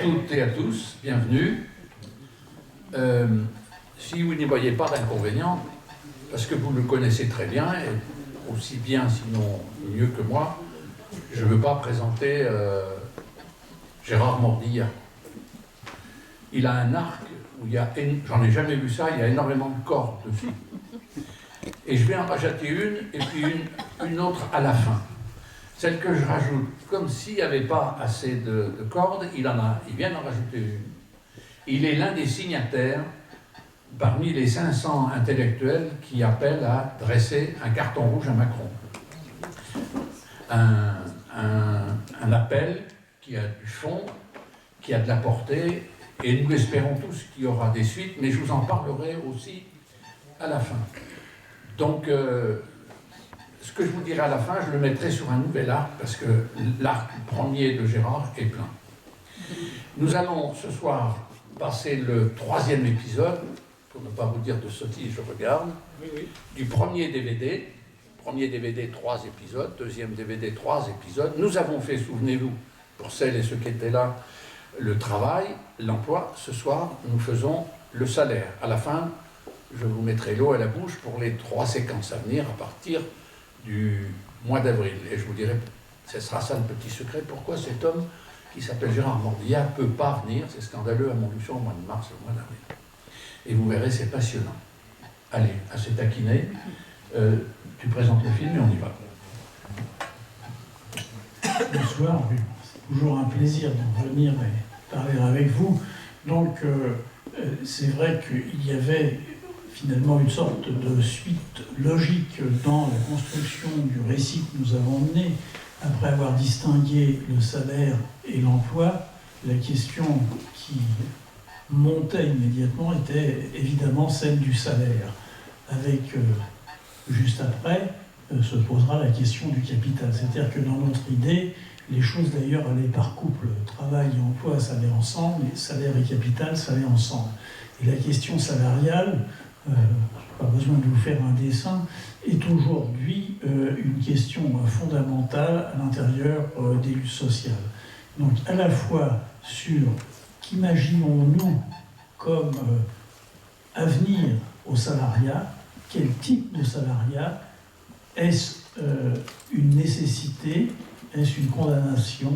toutes et à tous, bienvenue. Si vous n'y voyez pas d'inconvénient, parce que vous le connaissez très bien, et aussi bien sinon mieux que moi, je ne veux pas présenter Gérard Mordillat. Il a un arc où il y a, j'en ai jamais vu ça, il y a énormément de cordes dessus. Et je vais en rajouter une, et puis une autre à la fin. Celle que je rajoute, comme s'il n'y avait pas assez de cordes, il vient d'en rajouter une. Il est l'un des signataires parmi les 500 intellectuels qui appellent à dresser un carton rouge à Macron. Un appel qui a du fond, qui a de la portée, et nous espérons tous qu'il y aura des suites, mais je vous en parlerai aussi à la fin. Donc, ce que je vous dirai à la fin, je le mettrai sur un nouvel arc, parce que l'arc premier de Gérard est plein. Nous allons ce soir passer le 3e épisode, pour ne pas vous dire de sottises, je regarde, du premier DVD. Premier DVD, 3 épisodes, deuxième DVD, 3 épisodes. Nous avons fait, souvenez-vous, pour celles et ceux qui étaient là, le travail, l'emploi. Ce soir, nous faisons le salaire. À la fin, je vous mettrai l'eau à la bouche pour les 3 séquences à venir à partir du mois d'avril. Et je vous dirai, ce sera ça le petit secret, pourquoi cet homme qui s'appelle Gérard Mordillat ne peut pas venir. C'est scandaleux à Montluçon au mois de mars, au mois d'avril. Et vous verrez, c'est passionnant. Allez, assez taquiné. Tu présentes le film et on y va. Bonsoir, c'est toujours un plaisir de venir et parler avec vous. Donc, c'est vrai qu'il y avait finalement une sorte de suite logique dans la construction du récit que nous avons mené. Après avoir distingué le salaire et l'emploi, la question qui montait immédiatement était évidemment celle du salaire, avec juste après se posera la question du capital. C'est-à-dire que dans notre idée, les choses d'ailleurs allaient par couple. Travail et emploi, ça allait ensemble, et salaire et capital, ça allait ensemble. Et la question salariale, pas besoin de vous faire un dessin, est aujourd'hui une question fondamentale à l'intérieur des luttes sociales. Donc à la fois sur qu'imaginons-nous comme avenir au salariat, quel type de salariat, est-ce une nécessité, est-ce une condamnation?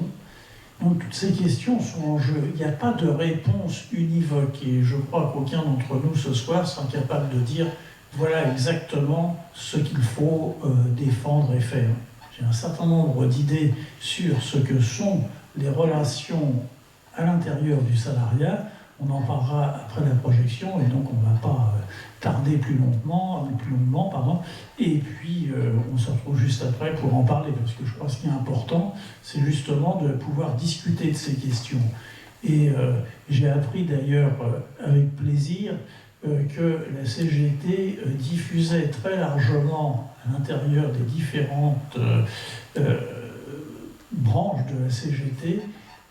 Donc toutes ces questions sont en jeu. Il n'y a pas de réponse univoque et je crois qu'aucun d'entre nous ce soir sera capable de dire voilà exactement ce qu'il faut défendre et faire. J'ai un certain nombre d'idées sur ce que sont les relations à l'intérieur du salariat. On en parlera après la projection et donc on ne va pas tarder plus longuement, et puis on se retrouve juste après pour en parler, parce que je crois que ce qui est important, c'est justement de pouvoir discuter de ces questions. Et j'ai appris d'ailleurs avec plaisir que la CGT diffusait très largement à l'intérieur des différentes branches de la CGT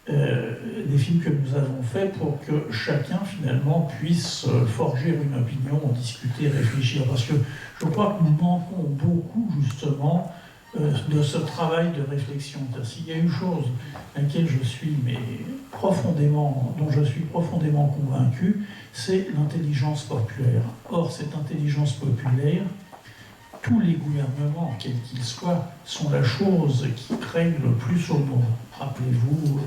les films que nous avons faits pour que chacun finalement puisse forger une opinion, en discuter, réfléchir. Parce que je crois que nous manquons beaucoup justement de ce travail de réflexion. S'il y a une chose dont je suis profondément convaincu, c'est l'intelligence populaire. Or, cette intelligence populaire, tous les gouvernements, quels qu'ils soient, sont la chose qui craigne le plus au monde. Rappelez-vous,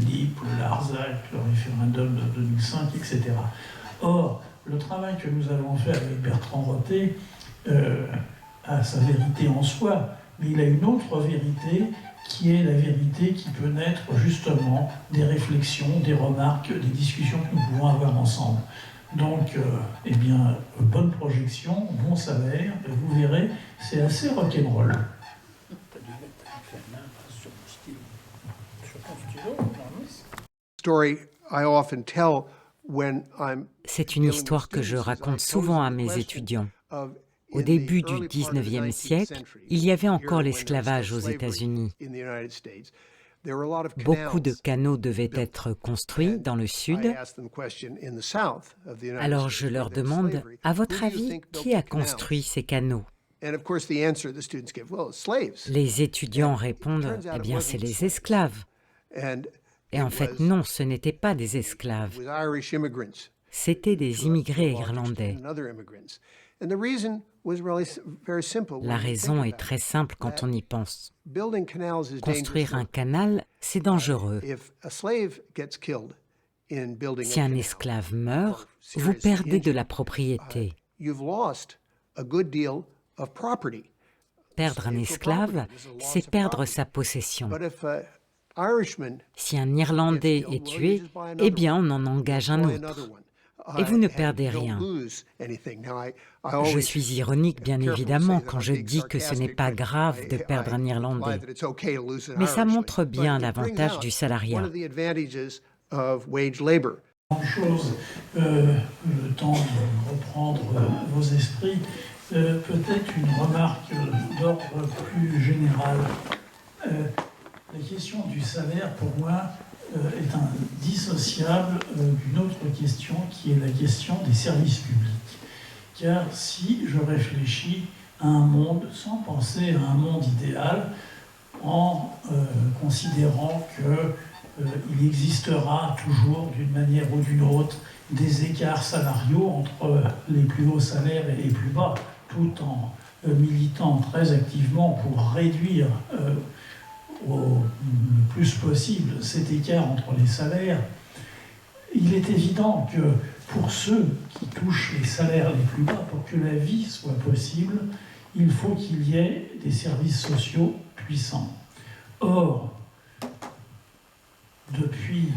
l'IP, le Larzac, le référendum de 2005, etc. Or, le travail que nous avons fait avec Bertrand Rotté a sa vérité en soi, mais il a une autre vérité qui est la vérité qui peut naître justement des réflexions, des remarques, des discussions que nous pouvons avoir ensemble. Donc, bonne projection, bon salaire, et vous verrez, c'est assez rock'n'roll. C'est une histoire que je raconte souvent à mes étudiants. Au début du XIXe siècle, il y avait encore l'esclavage aux États-Unis. Beaucoup de canaux devaient être construits dans le sud. Alors je leur demande, à votre avis, qui a construit ces canaux? Les étudiants répondent, eh bien c'est les esclaves. Et en fait, non, ce n'étaient pas des esclaves. C'étaient des immigrés irlandais. La raison est très simple quand on y pense. Construire un canal, c'est dangereux. Si un esclave meurt, vous perdez de la propriété. Perdre un esclave, c'est perdre sa possession. Si un Irlandais est tué, eh bien on en engage un autre. Et vous ne perdez rien. Je suis ironique, bien évidemment, quand je dis que ce n'est pas grave de perdre un Irlandais. Mais ça montre bien l'avantage du salariat. Chose, le temps de reprendre vos esprits, peut-être une remarque d'ordre plus général. La question du salaire, pour moi, est indissociable d'une autre question qui est la question des services publics. Car si je réfléchis à un monde, sans penser à un monde idéal, en considérant qu'il existera toujours d'une manière ou d'une autre des écarts salariaux entre les plus hauts salaires et les plus bas, tout en militant très activement pour réduire au plus possible cet écart entre les salaires, il est évident que pour ceux qui touchent les salaires les plus bas, pour que la vie soit possible, il faut qu'il y ait des services sociaux puissants. Or, depuis,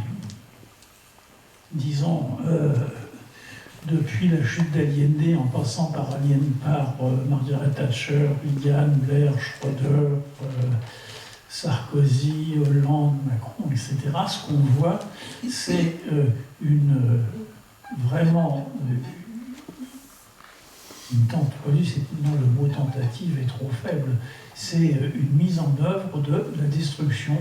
disons, depuis la chute d'Allende, en passant par Margaret Thatcher, Reagan, Blair, Schroeder, Sarkozy, Hollande, Macron, etc., ce qu'on voit, c'est vraiment une tentative, non, le mot tentative est trop faible, c'est une mise en œuvre de la destruction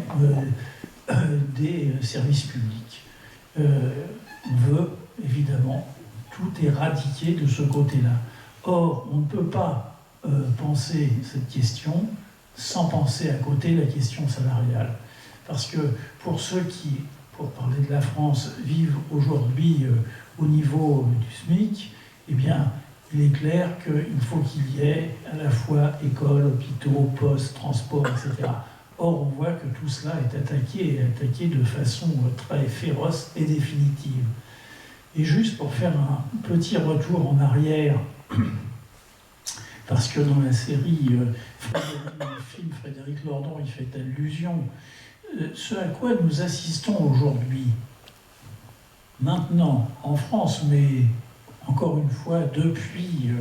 des services publics. On veut, évidemment, tout éradiquer de ce côté-là. Or, on ne peut pas penser cette question sans penser à côté la question salariale. Parce que pour ceux qui, pour parler de la France, vivent aujourd'hui au niveau du SMIC, eh bien, il est clair qu'il faut qu'il y ait à la fois écoles, hôpitaux, postes, transports, etc. Or, on voit que tout cela est attaqué de façon très féroce et définitive. Et juste pour faire un petit retour en arrière, parce que dans la série le film Frédéric Lordon, il fait allusion, ce à quoi nous assistons aujourd'hui, maintenant, en France, mais encore une fois, depuis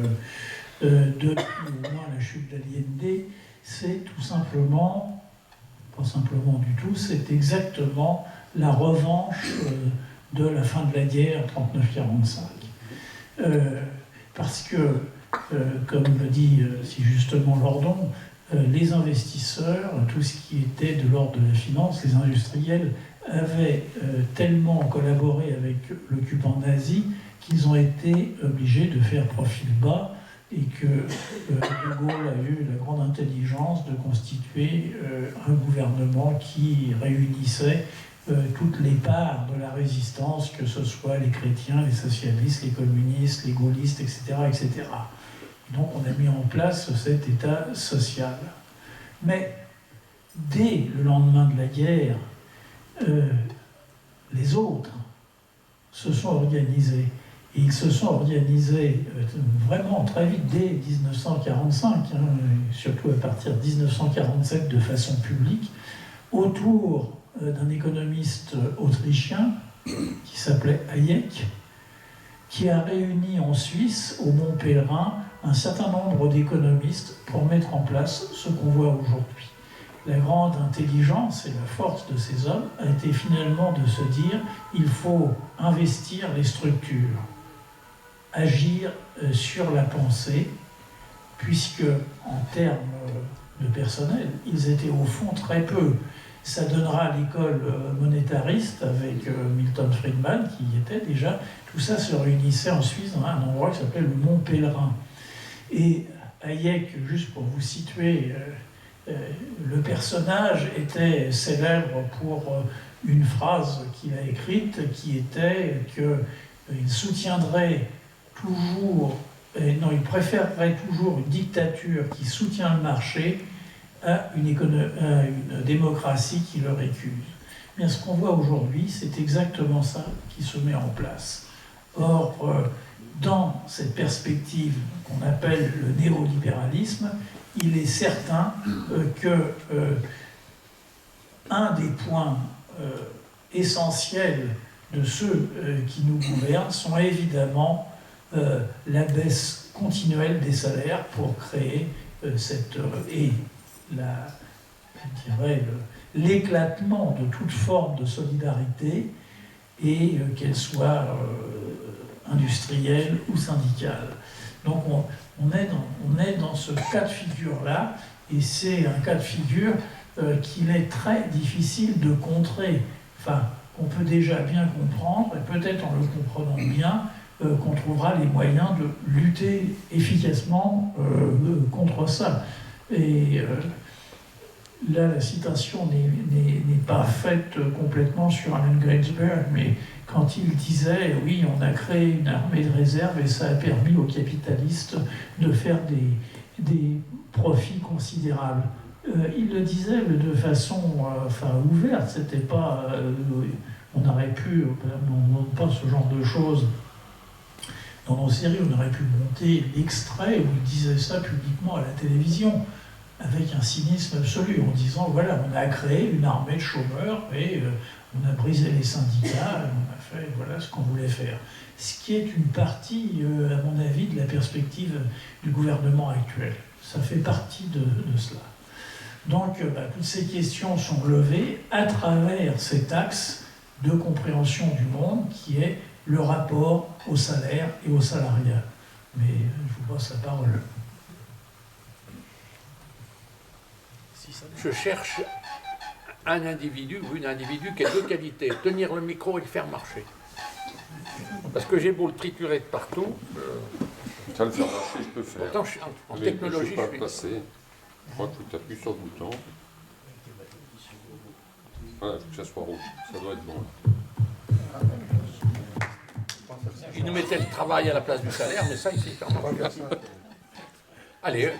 au moins la chute d'Allende, c'est tout simplement, pas simplement du tout, c'est exactement la revanche de la fin de la guerre 39-45. Parce que, comme le dit si justement Lordon, les investisseurs, tout ce qui était de l'ordre de la finance, les industriels, avaient tellement collaboré avec l'occupant nazi qu'ils ont été obligés de faire profil bas et que De Gaulle a eu la grande intelligence de constituer un gouvernement qui réunissait toutes les parts de la résistance, que ce soit les chrétiens, les socialistes, les communistes, les gaullistes, etc., etc. Donc on a mis en place cet État social. Mais dès le lendemain de la guerre, les autres se sont organisés. Et ils se sont organisés vraiment très vite, dès 1945, surtout à partir de 1947 de façon publique, autour d'un économiste autrichien qui s'appelait Hayek, qui a réuni en Suisse, au Mont Pèlerin, un certain nombre d'économistes pour mettre en place ce qu'on voit aujourd'hui. La grande intelligence et la force de ces hommes a été finalement de se dire il faut investir les structures, agir sur la pensée, puisque en termes de personnel, ils étaient au fond très peu. Ça donnera l'école monétariste avec Milton Friedman, qui y était déjà. Tout ça se réunissait en Suisse dans un endroit qui s'appelait le Mont Pèlerin. Et Hayek, juste pour vous situer, le personnage était célèbre pour une phrase qu'il a écrite qui était qu'il soutiendrait toujours, non, il préférerait toujours une dictature qui soutient le marché à une démocratie qui le récuse. Mais ce qu'on voit aujourd'hui, c'est exactement ça qui se met en place. Or, dans cette perspective qu'on appelle le néolibéralisme, il est certain que un des points essentiels de ceux qui nous gouvernent sont évidemment la baisse continuelle des salaires pour créer l'éclatement de toute forme de solidarité, et qu'elle soit industrielle ou syndicale. Donc on est dans ce cas de figure-là, et c'est un cas de figure qu'il est très difficile de contrer, enfin, qu'on peut déjà bien comprendre, et peut-être en le comprenant bien, qu'on trouvera les moyens de lutter efficacement contre ça. Et là, la citation n'est pas faite complètement sur Allen Ginsberg, mais quand il disait « oui, on a créé une armée de réserve et ça a permis aux capitalistes de faire des profits considérables ». Il le disait de façon ouverte, c'était pas... on aurait pu, on ne montre pas ce genre de choses dans nos séries, on aurait pu monter l'extrait où il disait ça publiquement à la télévision, avec un cynisme absolu, en disant, voilà, on a créé une armée de chômeurs et on a brisé les syndicats, et on a fait, voilà ce qu'on voulait faire. Ce qui est une partie, à mon avis, de la perspective du gouvernement actuel. Ça fait partie de cela. Donc, toutes ces questions sont levées à travers cet axe de compréhension du monde qui est le rapport au salaire et au salariat. Mais je vous passe la parole. Je cherche un individu ou une individu qui a deux qualités, tenir le micro et le faire marcher. Parce que j'ai beau le triturer de partout. Ça, le faire marcher, je peux faire. Pourtant, en technologie, je suis pas passer. Je crois que tu appuies sur le bouton. Voilà, il faut que ça soit rouge. Ça doit être bon. Il nous mettait le travail à la place du salaire, mais ça, ici, faire marcher. Allez,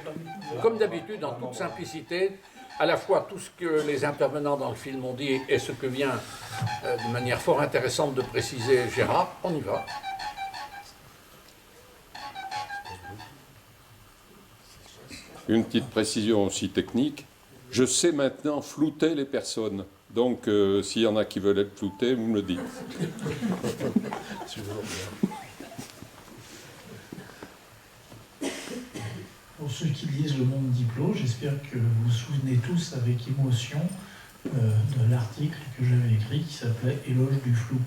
comme d'habitude, en toute simplicité, à la fois tout ce que les intervenants dans le film ont dit et ce que vient de manière fort intéressante de préciser Gérard, on y va. Une petite précision aussi technique. Je sais maintenant flouter les personnes. Donc, s'il y en a qui veulent être floutés, vous me le dites. Pour ceux qui lisent Le Monde Diplo, j'espère que vous vous souvenez tous avec émotion de l'article que j'avais écrit qui s'appelait « Éloge du flou ».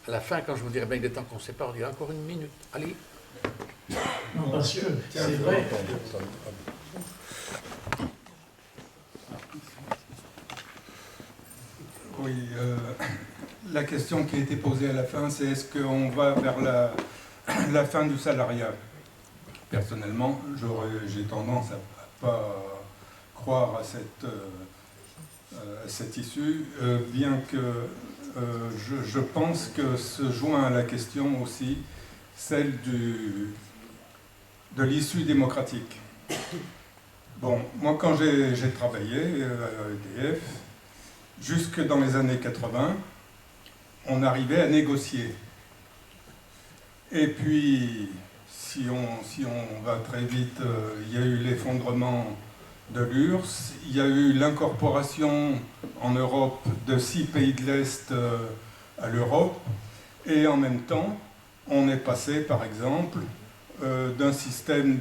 À la fin, quand je vous dirai bien qu'il est temps qu'on se sépare, on dira encore une minute. Allez. Non, parce que c'est vrai. Oui, la question qui a été posée à la fin, c'est est-ce qu'on va vers la fin du salariat? Personnellement, j'ai tendance à ne pas croire à cette issue, bien que je pense que se joint à la question aussi celle de l'issue démocratique. Bon, moi quand j'ai travaillé à EDF, jusque dans les années 80, on arrivait à négocier. Et puis, si on va très vite, il y a eu l'effondrement de l'URSS, il y a eu l'incorporation en Europe de 6 pays de l'Est à l'Europe, et en même temps, on est passé, par exemple, d'un système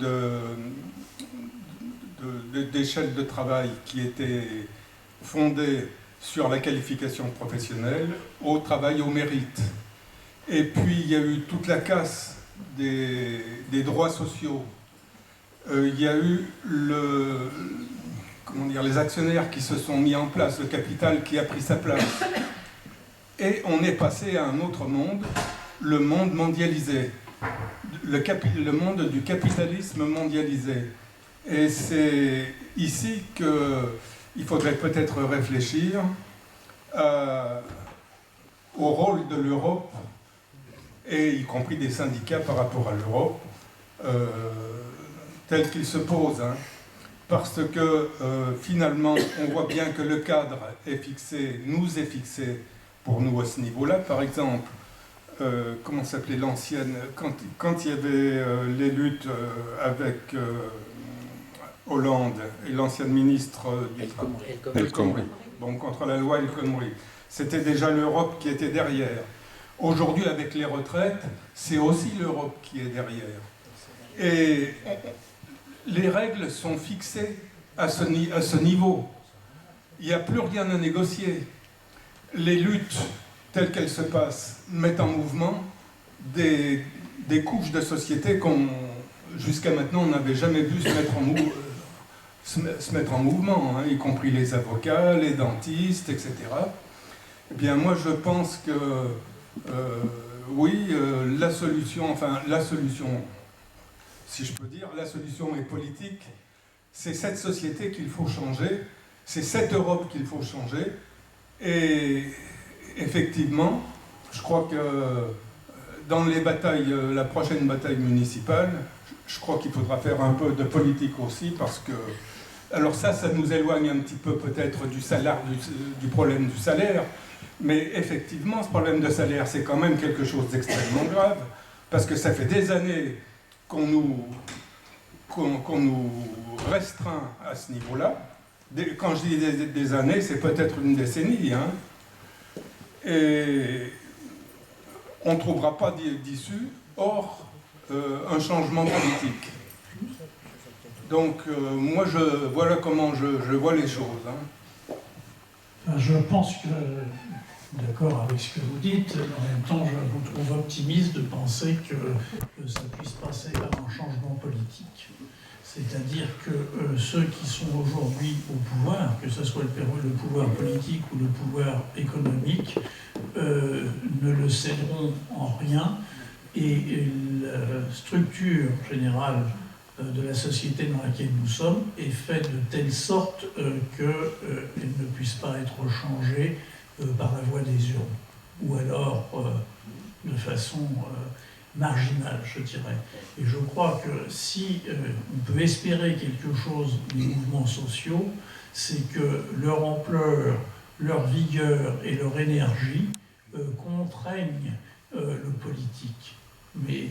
d'échelle de travail qui était fondé sur la qualification professionnelle au travail au mérite. Et puis il y a eu toute la casse des droits sociaux. Il y a eu les actionnaires qui se sont mis en place, le capital qui a pris sa place. Et on est passé à un autre monde, le monde mondialisé, le monde du capitalisme mondialisé. Et c'est ici qu'il faudrait peut-être réfléchir au rôle de l'Europe, et y compris des syndicats par rapport à l'Europe, tel qu'il se pose. Hein. Parce que finalement, on voit bien que le cadre est fixé, nous est fixé pour nous à ce niveau-là. Par exemple, comment s'appelait l'ancienne, quand il y avait les luttes avec Hollande et l'ancienne ministre El Khomri. Bon, contre la loi El Khomri, c'était déjà l'Europe qui était derrière. Aujourd'hui, avec les retraites, c'est aussi l'Europe qui est derrière. Et les règles sont fixées à ce niveau. Il n'y a plus rien à négocier. Les luttes telles qu'elles se passent mettent en mouvement des couches de société qu'on, jusqu'à maintenant, on n'avait jamais vu se mettre en mouvement, hein, y compris les avocats, les dentistes, etc. Eh bien, moi, je pense que, oui, la solution, si je peux dire, la solution est politique. C'est cette société qu'il faut changer, c'est cette Europe qu'il faut changer. Et effectivement, je crois que dans les batailles, la prochaine bataille municipale, je crois qu'il faudra faire un peu de politique aussi, parce que, alors ça nous éloigne un petit peu peut-être du salaire, du problème du salaire, mais effectivement, ce problème de salaire, c'est quand même quelque chose d'extrêmement grave, parce que ça fait des années qu'on nous restreint à ce niveau-là. Quand je dis des années, c'est peut-être une décennie, hein. Et on ne trouvera pas d'issue hors un changement politique. Donc, moi, voilà comment je vois les choses. Hein. Je pense que, d'accord avec ce que vous dites, en même temps, je vous trouve optimiste de penser que ça puisse passer par un changement politique. C'est-à-dire que ceux qui sont aujourd'hui au pouvoir, que ce soit le pouvoir politique ou le pouvoir économique, ne le céderont en rien, et la structure générale de la société dans laquelle nous sommes est faite de telle sorte qu'elle ne puisse pas être changée par la voie des urnes, ou alors de façon marginale, je dirais. Et je crois que si on peut espérer quelque chose des mouvements sociaux, c'est que leur ampleur, leur vigueur et leur énergie contraignent le politique, mais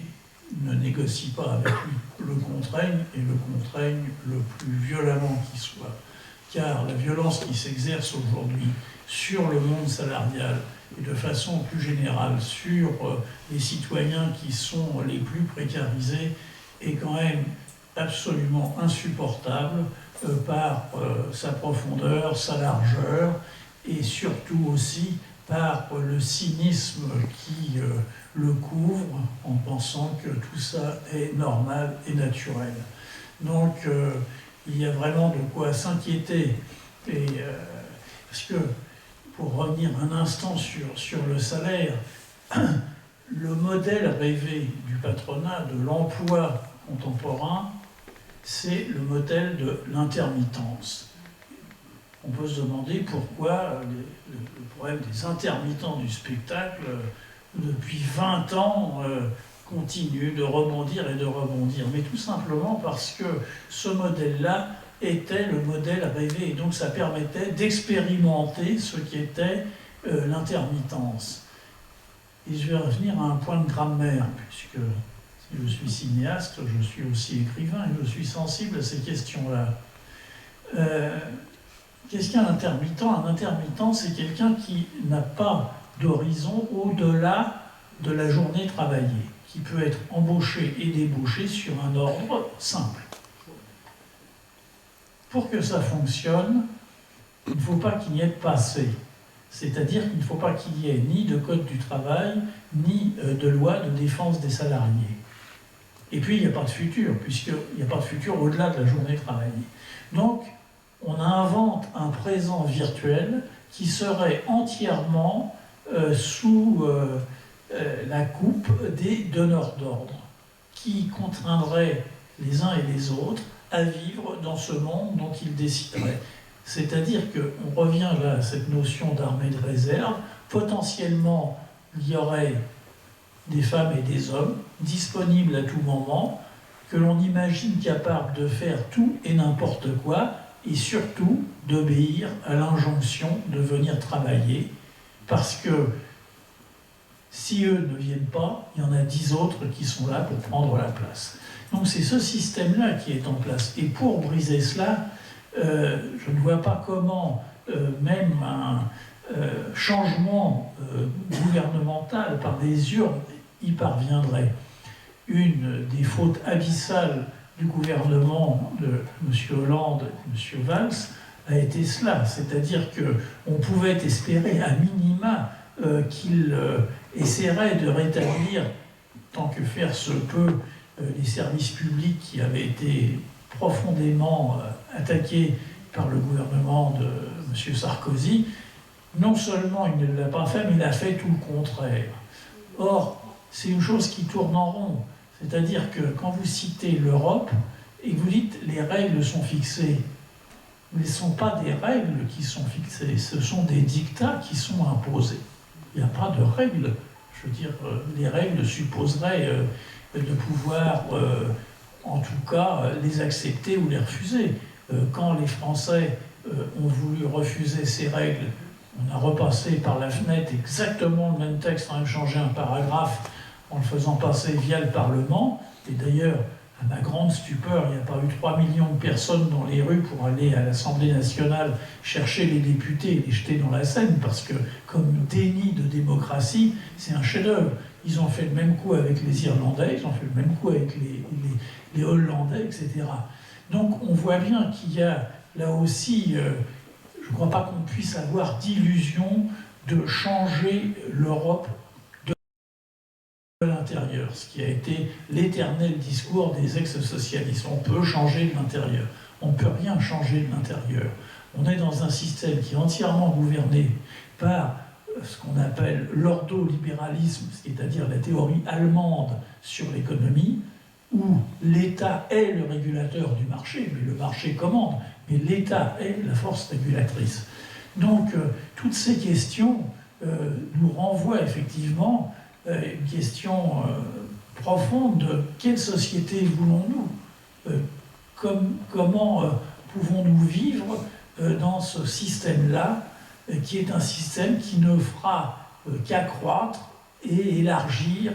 ne négocient pas avec lui, le contraignent, et le contraignent le plus violemment qui soit. Car la violence qui s'exerce aujourd'hui sur le monde salarial et de façon plus générale sur les citoyens qui sont les plus précarisés est quand même absolument insupportable par sa profondeur, sa largeur, et surtout aussi par le cynisme qui le couvre en pensant que tout ça est normal et naturel. Donc il y a vraiment de quoi s'inquiéter. Et parce que, pour revenir un instant sur le salaire, le modèle rêvé du patronat, de l'emploi contemporain, c'est le modèle de l'intermittence. On peut se demander pourquoi le problème des intermittents du spectacle, depuis 20 ans, continue de rebondir et de rebondir. Mais tout simplement parce que ce modèle-là était le modèle rêvé, et donc ça permettait d'expérimenter ce qu'était l'intermittence. Et je vais revenir à un point de grammaire, puisque si je suis cinéaste, je suis aussi écrivain, et je suis sensible à ces questions-là. Qu'est-ce qu'un intermittent ? Un intermittent, c'est quelqu'un qui n'a pas d'horizon au-delà de la journée travaillée, qui peut être embauché et débauché sur un ordre simple. Pour que ça fonctionne, il ne faut pas qu'il y ait de passé. C'est-à-dire qu'il ne faut pas qu'il y ait ni de code du travail, ni de loi de défense des salariés. Et puis, il n'y a pas de futur, puisqu'il n'y a pas de futur au-delà de la journée travaillée. Donc, on invente un présent virtuel qui serait entièrement sous la coupe des donneurs d'ordre, qui contraindraient les uns et les autres à vivre dans ce monde dont il déciderait. C'est-à-dire qu'on revient là à cette notion d'armée de réserve. Potentiellement, il y aurait des femmes et des hommes disponibles à tout moment, que l'on imagine capables de faire tout et n'importe quoi, et surtout d'obéir à l'injonction de venir travailler, parce que si eux ne viennent pas, il y en a 10 autres qui sont là pour prendre la place. Donc c'est ce système-là qui est en place. Et pour briser cela, je ne vois pas comment même un changement gouvernemental par des urnes y parviendrait. Une des fautes abyssales du gouvernement de M. Hollande et M. Valls a été cela, c'est-à-dire qu'on pouvait espérer à minima qu'il essaierait de rétablir, tant que faire se peut, les services publics qui avaient été profondément attaqués par le gouvernement de M. Sarkozy. Non seulement il ne l'a pas fait, mais il a fait tout le contraire. Or, c'est une chose qui tourne en rond. C'est-à-dire que quand vous citez l'Europe et que vous dites les règles sont fixées, mais ce ne sont pas des règles qui sont fixées, ce sont des dictats qui sont imposés. Il n'y a pas de règles. Je veux dire, les règles supposeraient de pouvoir, en tout cas, les accepter ou les refuser. Quand les Français ont voulu refuser ces règles, on a repassé par la fenêtre exactement le même texte, on a même changé un paragraphe en le faisant passer via le Parlement. Et d'ailleurs, à ma grande stupeur, il n'y a pas eu 3 millions de personnes dans les rues pour aller à l'Assemblée nationale chercher les députés et les jeter dans la Seine, parce que, comme déni de démocratie, c'est un chef-d'œuvre. Ils ont fait le même coup avec les Irlandais, ils ont fait le même coup avec les Hollandais, etc. Donc on voit bien qu'il y a là aussi, je ne crois pas qu'on puisse avoir d'illusion de changer l'Europe de l'intérieur, ce qui a été l'éternel discours des ex-socialistes. On peut changer de l'intérieur. On ne peut rien changer de l'intérieur. On est dans un système qui est entièrement gouverné par ce qu'on appelle l'ordolibéralisme, c'est-à-dire la théorie allemande sur l'économie, où l'État est le régulateur du marché, mais le marché commande, mais l'État est la force régulatrice. Donc, toutes ces questions nous renvoient effectivement une question profonde de quelle société voulons-nous, comment pouvons-nous vivre dans ce système-là, qui est un système qui ne fera qu'accroître et élargir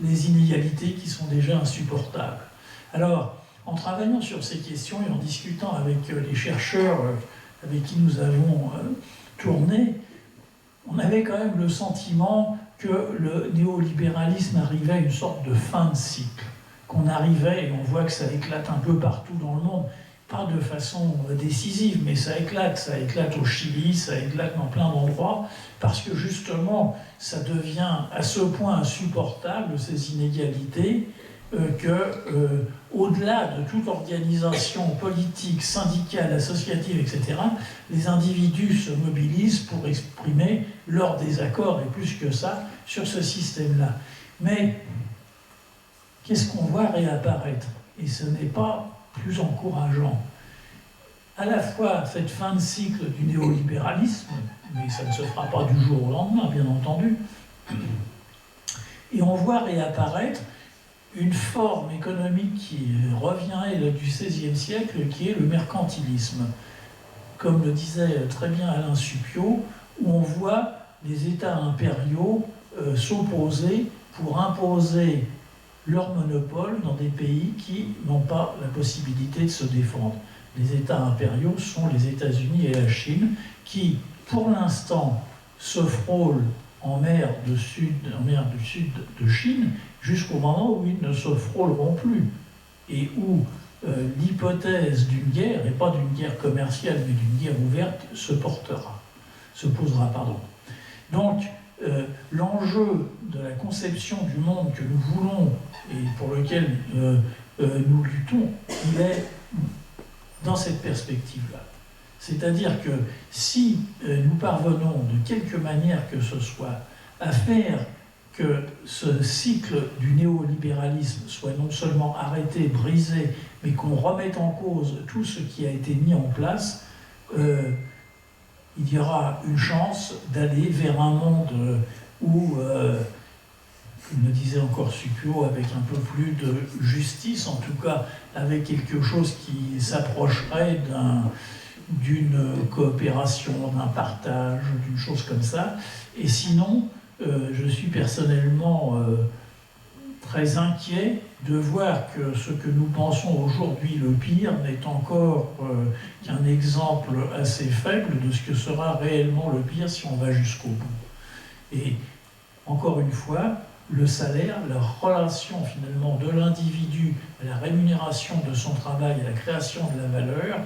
les inégalités qui sont déjà insupportables. Alors, en travaillant sur ces questions et en discutant avec les chercheurs avec qui nous avons tourné, on avait quand même le sentiment que le néolibéralisme arrivait à une sorte de fin de cycle, qu'on arrivait, et on voit que ça éclate un peu partout dans le monde, pas de façon décisive, mais ça éclate au Chili, ça éclate dans plein d'endroits, parce que justement, ça devient à ce point insupportable, ces inégalités, au-delà de toute organisation politique, syndicale, associative, etc., les individus se mobilisent pour exprimer leur désaccord, et plus que ça, sur ce système-là. Mais qu'est-ce qu'on voit réapparaître? Et ce n'est pas plus encourageant. À la fois cette fin de cycle du néolibéralisme, mais ça ne se fera pas du jour au lendemain, bien entendu, et on voit réapparaître une forme économique qui revient du XVIe siècle, qui est le mercantilisme. Comme le disait très bien Alain Supiot, où on voit les États impériaux s'opposer pour imposer leur monopole dans des pays qui n'ont pas la possibilité de se défendre. Les États impériaux sont les États-Unis et la Chine, qui, pour l'instant, se frôlent en mer du sud de Chine, jusqu'au moment où ils ne se frôleront plus, et où l'hypothèse d'une guerre, et pas d'une guerre commerciale, mais d'une guerre ouverte, se posera. Donc, l'enjeu de la conception du monde que nous voulons et pour lequel nous luttons, il est dans cette perspective-là. C'est-à-dire que si nous parvenons de quelque manière que ce soit à faire que ce cycle du néolibéralisme soit non seulement arrêté, brisé, mais qu'on remette en cause tout ce qui a été mis en place, il y aura une chance d'aller vers un monde où, comme le disait encore Succio, avec un peu plus de justice, en tout cas avec quelque chose qui s'approcherait d'une coopération, d'un partage, d'une chose comme ça. Et sinon, je suis personnellement très inquiet de voir que ce que nous pensons aujourd'hui le pire n'est encore qu'un exemple assez faible de ce que sera réellement le pire si on va jusqu'au bout. Et encore une fois, le salaire, la relation finalement de l'individu à la rémunération de son travail, à la création de la valeur,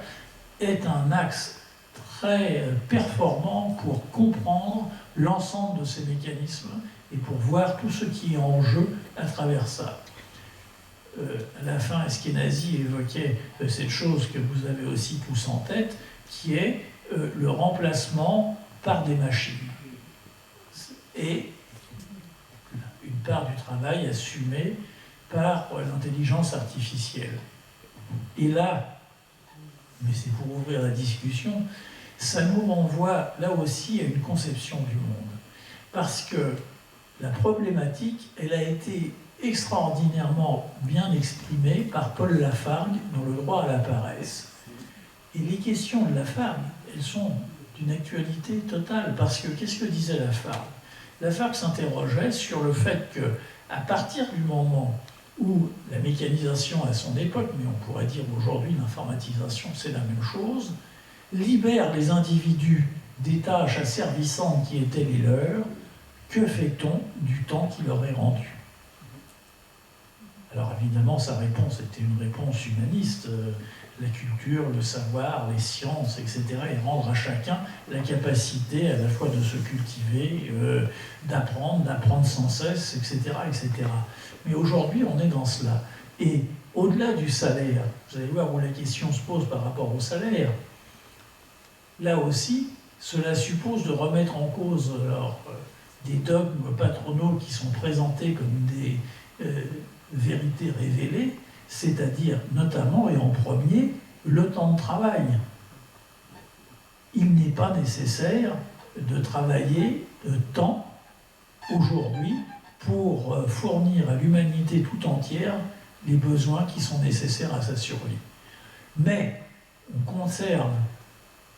est un axe très performant pour comprendre l'ensemble de ces mécanismes et pour voir tout ce qui est en jeu à travers ça. À la fin, Eskenazi évoquait cette chose que vous avez aussi tous en tête, qui est le remplacement par des machines. Et une part du travail assumée par l'intelligence artificielle. Et là, mais c'est pour ouvrir la discussion, ça nous renvoie là aussi à une conception du monde. Parce que la problématique, elle a été extraordinairement bien exprimée par Paul Lafargue dans Le droit à la paresse. Et les questions de Lafargue, elles sont d'une actualité totale, parce que qu'est-ce que disait Lafargue ? Lafargue s'interrogeait sur le fait que, à partir du moment où la mécanisation à son époque, mais on pourrait dire aujourd'hui l'informatisation, c'est la même chose, libère les individus des tâches asservissantes qui étaient les leurs, que fait-on du temps qui leur est rendu ? Alors évidemment, sa réponse était une réponse humaniste, la culture, le savoir, les sciences, etc., et rendre à chacun la capacité à la fois de se cultiver, d'apprendre sans cesse, etc., etc. Mais aujourd'hui, on est dans cela. Et au-delà du salaire, vous allez voir où la question se pose par rapport au salaire, là aussi, cela suppose de remettre en cause des dogmes patronaux qui sont présentés comme des vérités révélées, c'est-à-dire notamment et en premier le temps de travail. Il n'est pas nécessaire de travailler tant aujourd'hui pour fournir à l'humanité tout entière les besoins qui sont nécessaires à sa survie. Mais on conserve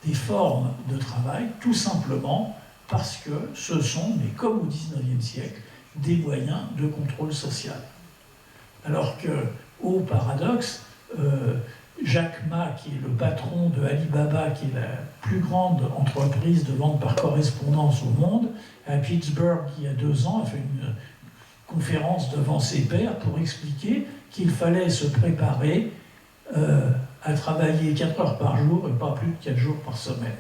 des formes de travail tout simplement parce que ce sont, mais comme au XIXe siècle, des moyens de contrôle social. Alors que, au paradoxe, Jack Ma, qui est le patron de Alibaba, qui est la plus grande entreprise de vente par correspondance au monde, à Pittsburgh, il y a 2 ans, a fait une conférence devant ses pairs pour expliquer qu'il fallait se préparer à travailler 4 heures par jour et pas plus de 4 jours par semaine.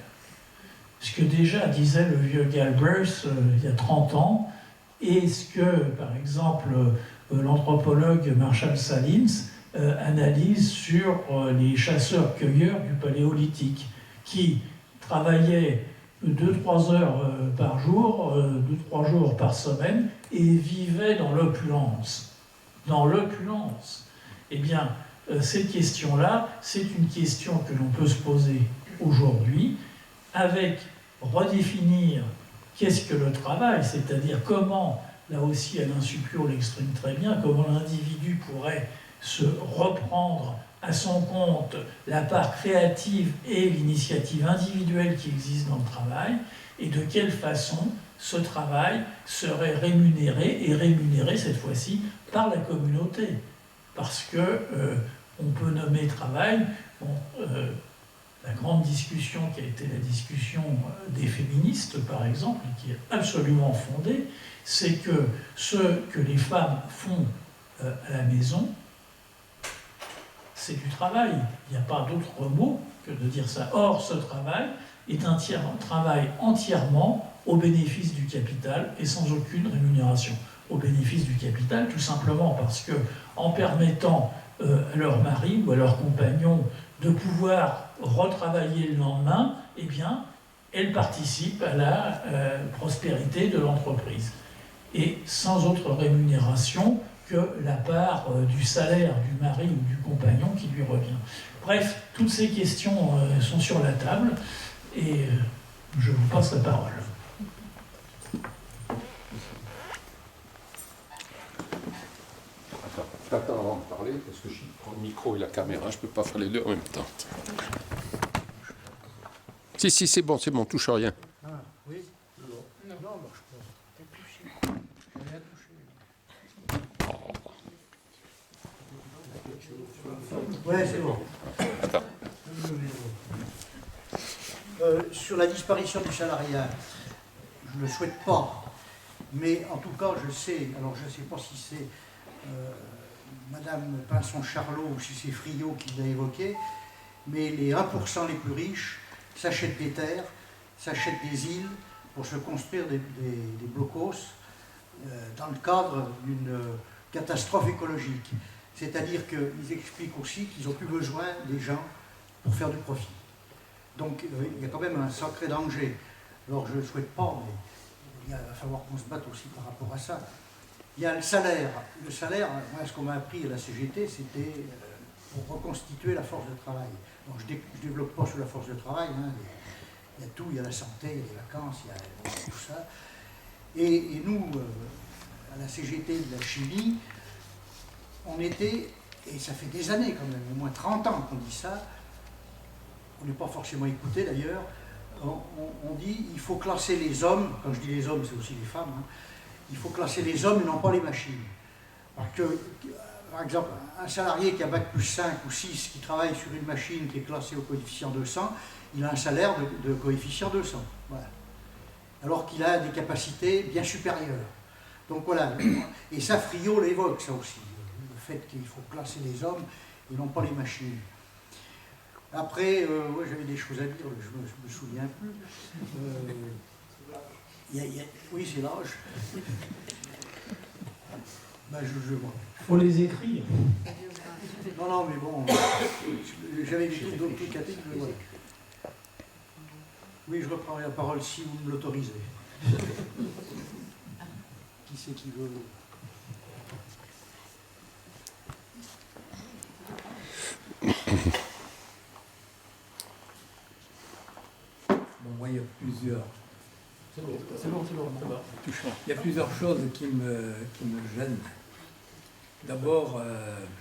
Ce que déjà disait le vieux Galbraith il y a 30 ans, et ce que, par exemple, l'anthropologue Marshall Salins analyse sur les chasseurs-cueilleurs du Paléolithique, qui travaillaient 2-3 heures par jour, 2-3 jours par semaine, et vivaient dans l'opulence. Dans l'opulence. Eh bien, cette question-là, c'est une question que l'on peut se poser aujourd'hui, avec redéfinir qu'est-ce que le travail, c'est-à-dire comment, là aussi Alain Succio l'exprime très bien, comment l'individu pourrait se reprendre à son compte la part créative et l'initiative individuelle qui existe dans le travail, et de quelle façon ce travail serait rémunéré, et rémunéré cette fois-ci par la communauté. Parce que on peut nommer travail, la grande discussion qui a été la discussion des féministes, par exemple, qui est absolument fondée, c'est que ce que les femmes font à la maison, c'est du travail. Il n'y a pas d'autre mot que de dire ça. Or, ce travail est un travail entièrement au bénéfice du capital et sans aucune rémunération. Au bénéfice du capital, tout simplement parce que, en permettant à leur mari ou à leur compagnon de pouvoir retravailler le lendemain, eh bien, elles participent à la prospérité de l'entreprise. Et sans autre rémunération que la part du salaire du mari ou du compagnon qui lui revient. Bref, toutes ces questions sont sur la table et je vous passe la parole. J'attends avant de parler parce que je prends le micro et la caméra, je ne peux pas faire les deux en même temps. Si, c'est bon, touche à rien. Ah, oui. Non, je pense. Ouais, c'est bon. Attends. Sur la disparition du salariat, je ne le souhaite pas, mais en tout cas, je sais, alors je ne sais pas si c'est Madame Pinson-Charlot ou si c'est Friot qui l'a évoqué, mais les 1% les plus riches s'achètent des terres, s'achètent des îles pour se construire des blocos dans le cadre d'une catastrophe écologique. C'est-à-dire qu'ils expliquent aussi qu'ils n'ont plus besoin des gens pour faire du profit. Donc il y a quand même un sacré danger. Alors je ne le souhaite pas, mais il va falloir qu'on se batte aussi par rapport à ça. Il y a le salaire. Le salaire, moi, ce qu'on m'a appris à la CGT, c'était pour reconstituer la force de travail. Donc, je ne développe pas sur la force de travail. Hein. Il y a tout, il y a la santé, il y a les vacances, il y a tout ça. Et nous, à la CGT de la chimie, on était, et ça fait des années quand même, au moins 30 ans qu'on dit ça, on n'est pas forcément écouté d'ailleurs, on dit il faut classer les hommes, quand je dis les hommes c'est aussi les femmes, hein, il faut classer les hommes et non pas les machines. Parce que, par exemple, un salarié qui a bac plus 5 ou 6, qui travaille sur une machine qui est classée au coefficient 200, il a un salaire de coefficient 200. Voilà. Alors qu'il a des capacités bien supérieures. Donc voilà, et ça Friot l'évoque ça aussi, le fait qu'il faut classer les hommes et non pas les machines. Après, ouais, j'avais des choses à dire, je me souviens plus. Oui, c'est l'âge. Ben, Il faut les écrire. Non, mais bon, j'avais d'autres trucs à dire, mais voilà. Oui, je reprendrai la parole si vous me l'autorisez. Qui c'est qui veut? Bon, moi, il y a plusieurs. C'est bon. Il y a plusieurs choses qui me gênent. D'abord,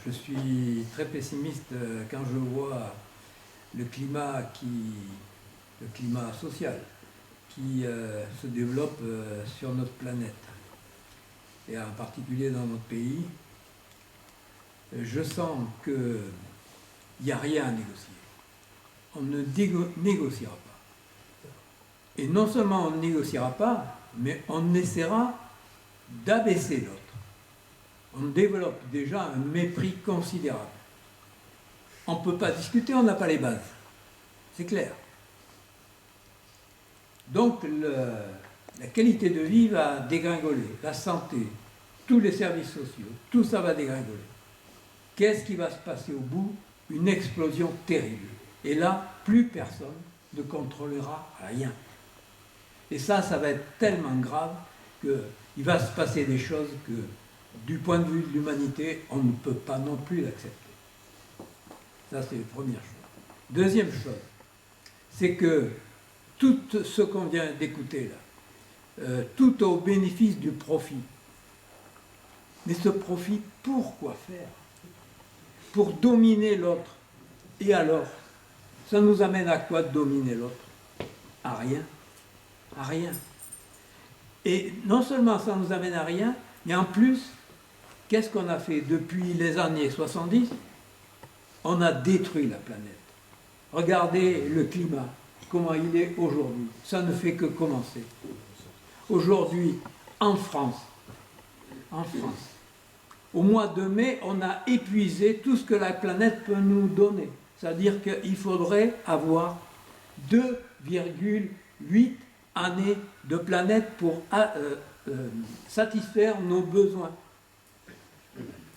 je suis très pessimiste quand je vois le climat social qui se développe sur notre planète, et en particulier dans notre pays. Je sens qu'il n'y a rien à négocier. On ne négociera pas. Et non seulement on ne négociera pas, mais on essaiera d'abaisser l'autre. On développe déjà un mépris considérable. On ne peut pas discuter, on n'a pas les bases. C'est clair. Donc la qualité de vie va dégringoler, la santé, tous les services sociaux, tout ça va dégringoler. Qu'est-ce qui va se passer au bout? Une explosion terrible. Et là, plus personne ne contrôlera rien. Et ça va être tellement grave qu'il va se passer des choses que, du point de vue de l'humanité, on ne peut pas non plus l'accepter. Ça, c'est la première chose. Deuxième chose, c'est que tout ce qu'on vient d'écouter là, tout au bénéfice du profit. Mais ce profit, pour quoi faire? Pour dominer l'autre. Et alors, ça nous amène à quoi de dominer l'autre? À rien. À rien. Et non seulement ça nous amène à rien, mais en plus, qu'est-ce qu'on a fait depuis les années 70? On a détruit la planète. Regardez le climat, comment il est aujourd'hui. Ça ne fait que commencer. Aujourd'hui, en France, au mois de mai, on a épuisé tout ce que la planète peut nous donner. C'est-à-dire qu'il faudrait avoir 2,8 années de planète pour satisfaire nos besoins.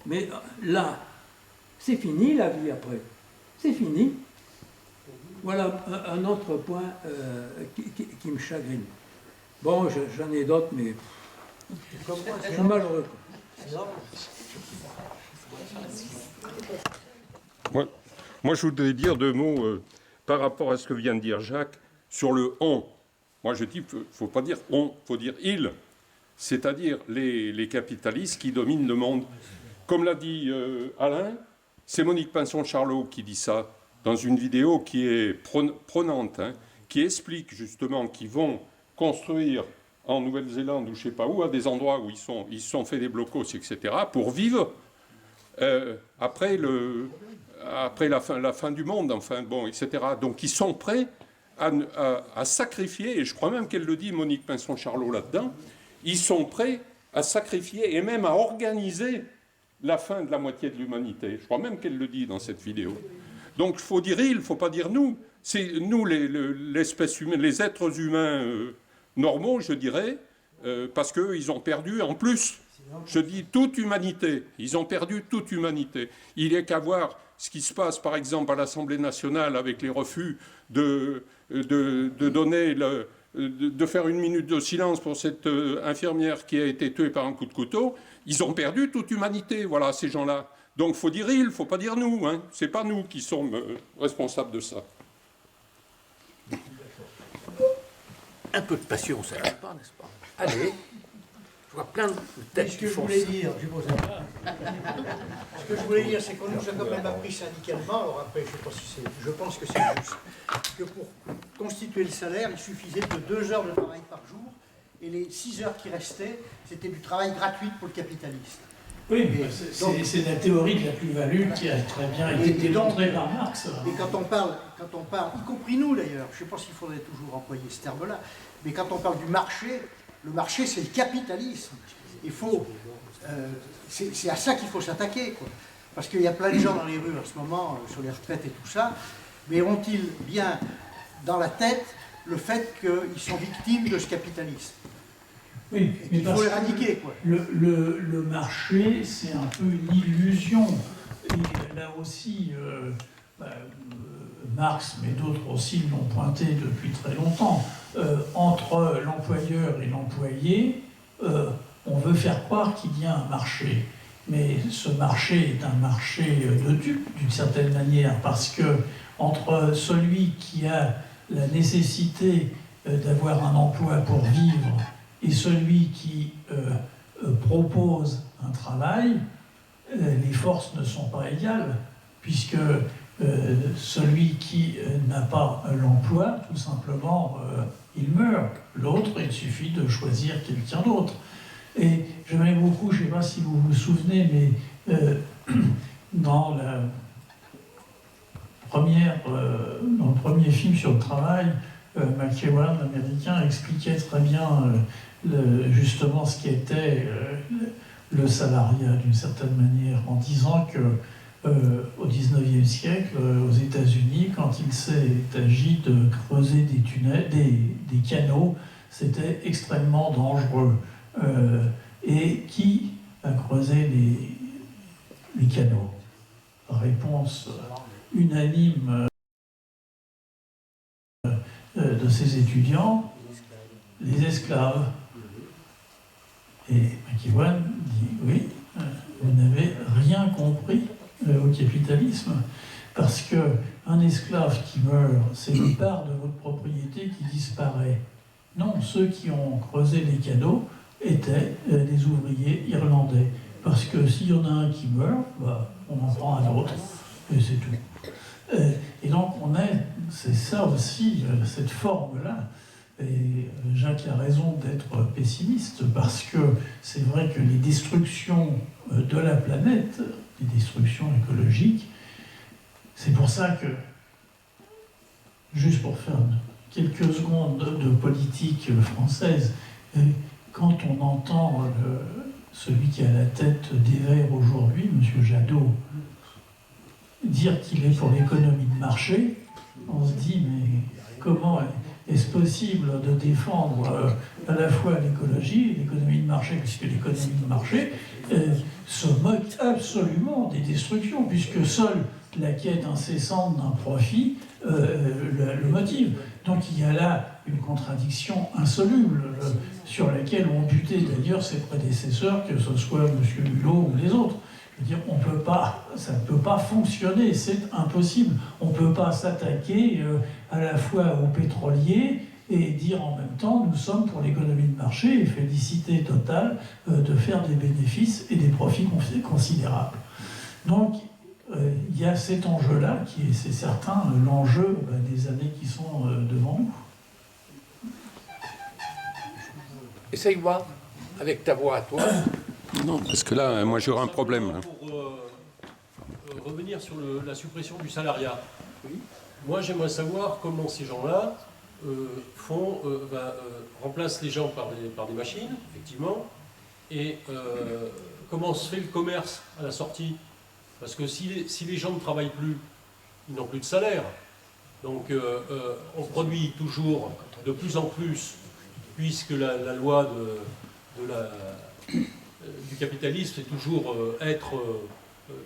Mais là, c'est fini la vie après. C'est fini. Voilà un autre point qui me chagrine. Bon, j'en ai d'autres, mais je suis malheureux. Moi, je voudrais dire 2 mots par rapport à ce que vient de dire Jacques sur le « on ». Moi, je dis qu'il ne faut pas dire « on », il faut dire « il », c'est-à-dire les capitalistes qui dominent le monde. Comme l'a dit Alain, c'est Monique Pinson-Charlot qui dit ça dans une vidéo qui est prenante, hein, qui explique justement qu'ils vont construire en Nouvelle-Zélande ou je ne sais pas où, à des endroits où ils se sont fait des blocos, etc., pour vivre après la fin du monde, enfin, bon, etc. Donc ils sont prêts à sacrifier, et je crois même qu'elle le dit, Monique Pinson-Charlot, là-dedans, ils sont prêts à sacrifier et même à organiser la fin de la moitié de l'humanité. Je crois même qu'elle le dit dans cette vidéo. Donc il faut dire il ne faut pas dire nous. C'est nous, l'espèce humaine, les êtres humains normaux, je dirais, parce qu'ils ont perdu en plus. Je dis toute humanité. Ils ont perdu toute humanité. Il n'y a qu'à voir ce qui se passe, par exemple, à l'Assemblée nationale avec les refus de faire 1 minute de silence pour cette infirmière qui a été tuée par un coup de couteau. Ils ont perdu toute humanité, voilà, ces gens-là. Donc il faut dire il ne faut pas dire nous. Hein. Ce n'est pas nous qui sommes responsables de ça. Un peu de passion, ça ne va pas, n'est-ce pas? Allez, je vois plein de têtes Ce qui que je font voulais ça. dire, ce que je voulais dire, c'est qu'on nous a quand même appris syndicalement, alors après, je pense que c'est juste, que pour constituer le salaire, il suffisait de 2 heures de travail par jour, et les 6 heures qui restaient, c'était du travail gratuit pour le capitaliste. Oui, c'est la théorie de la plus-value qui a très bien été démontrée par Marx. Et quand on parle, y compris nous d'ailleurs, je ne sais pas s'il faudrait toujours employer ce terme-là, mais quand on parle du marché, le marché c'est le capitalisme. Il faut, c'est à ça qu'il faut s'attaquer, quoi. Parce qu'il y a plein de gens dans les rues en ce moment, sur les retraites et tout ça, mais ont-ils bien dans la tête le fait qu'ils sont victimes de ce capitalisme? Oui, mais il faut l'éradiquer, quoi. Le marché, c'est un peu une illusion. Et là aussi, Marx, mais d'autres aussi l'ont pointé depuis très longtemps. Entre l'employeur et l'employé, on veut faire croire qu'il y a un marché. Mais ce marché est un marché de dupes, d'une certaine manière, parce que entre celui qui a la nécessité d'avoir un emploi pour vivre et celui qui propose un travail, les forces ne sont pas égales, puisque celui qui n'a pas l'emploi, tout simplement, il meurt. L'autre, il suffit de choisir quelqu'un d'autre. Et j'aimais beaucoup, je ne sais pas si vous vous souvenez, mais dans le premier film sur le travail, McEwan, l'américain, expliquait très bien justement ce qu'était le salariat d'une certaine manière, en disant que au XIXe siècle, aux États-Unis, quand il s'est agi de creuser des tunnels, des canaux, c'était extrêmement dangereux. Et qui a creusé les canaux? Réponse unanime de ces étudiants, les esclaves. Et McEwan dit, oui, vous n'avez rien compris au capitalisme, parce qu'un esclave qui meurt, c'est une part de votre propriété qui disparaît. Non, ceux qui ont creusé les canaux étaient des ouvriers irlandais. Parce que s'il y en a un qui meurt, on en prend un autre, et c'est tout. Et donc c'est ça aussi, cette forme-là. Et Jacques a raison d'être pessimiste, parce que c'est vrai que les destructions de la planète, les destructions écologiques, c'est pour ça que, juste pour faire quelques secondes de politique française, quand on entend celui qui a la tête des Verts aujourd'hui, M. Jadot, dire qu'il est pour l'économie de marché, on se dit, mais comment est-ce possible de défendre à la fois l'écologie et l'économie de marché, puisque l'économie de marché se moque absolument des destructions, puisque seule la quête incessante d'un profit le motive. Donc il y a là une contradiction insoluble sur laquelle ont buté d'ailleurs ses prédécesseurs, que ce soit M. Hulot ou les autres. Je veux dire, ça ne peut pas fonctionner, c'est impossible. On ne peut pas s'attaquer à la fois aux pétroliers et dire en même temps, nous sommes pour l'économie de marché et féliciter Total de faire des bénéfices et des profits considérables. Donc, il y a cet enjeu-là qui est, c'est certain, l'enjeu des années qui sont devant nous. Essaye voir avec ta voix à toi. Non, parce que là, moi, j'aurais un problème. Pour revenir sur la suppression du salariat, moi, j'aimerais savoir comment ces gens-là remplacent les gens par des machines, effectivement, et comment se fait le commerce à la sortie. Parce que si les gens ne travaillent plus, ils n'ont plus de salaire. Donc on produit toujours de plus en plus, puisque la loi du capitalisme c'est toujours être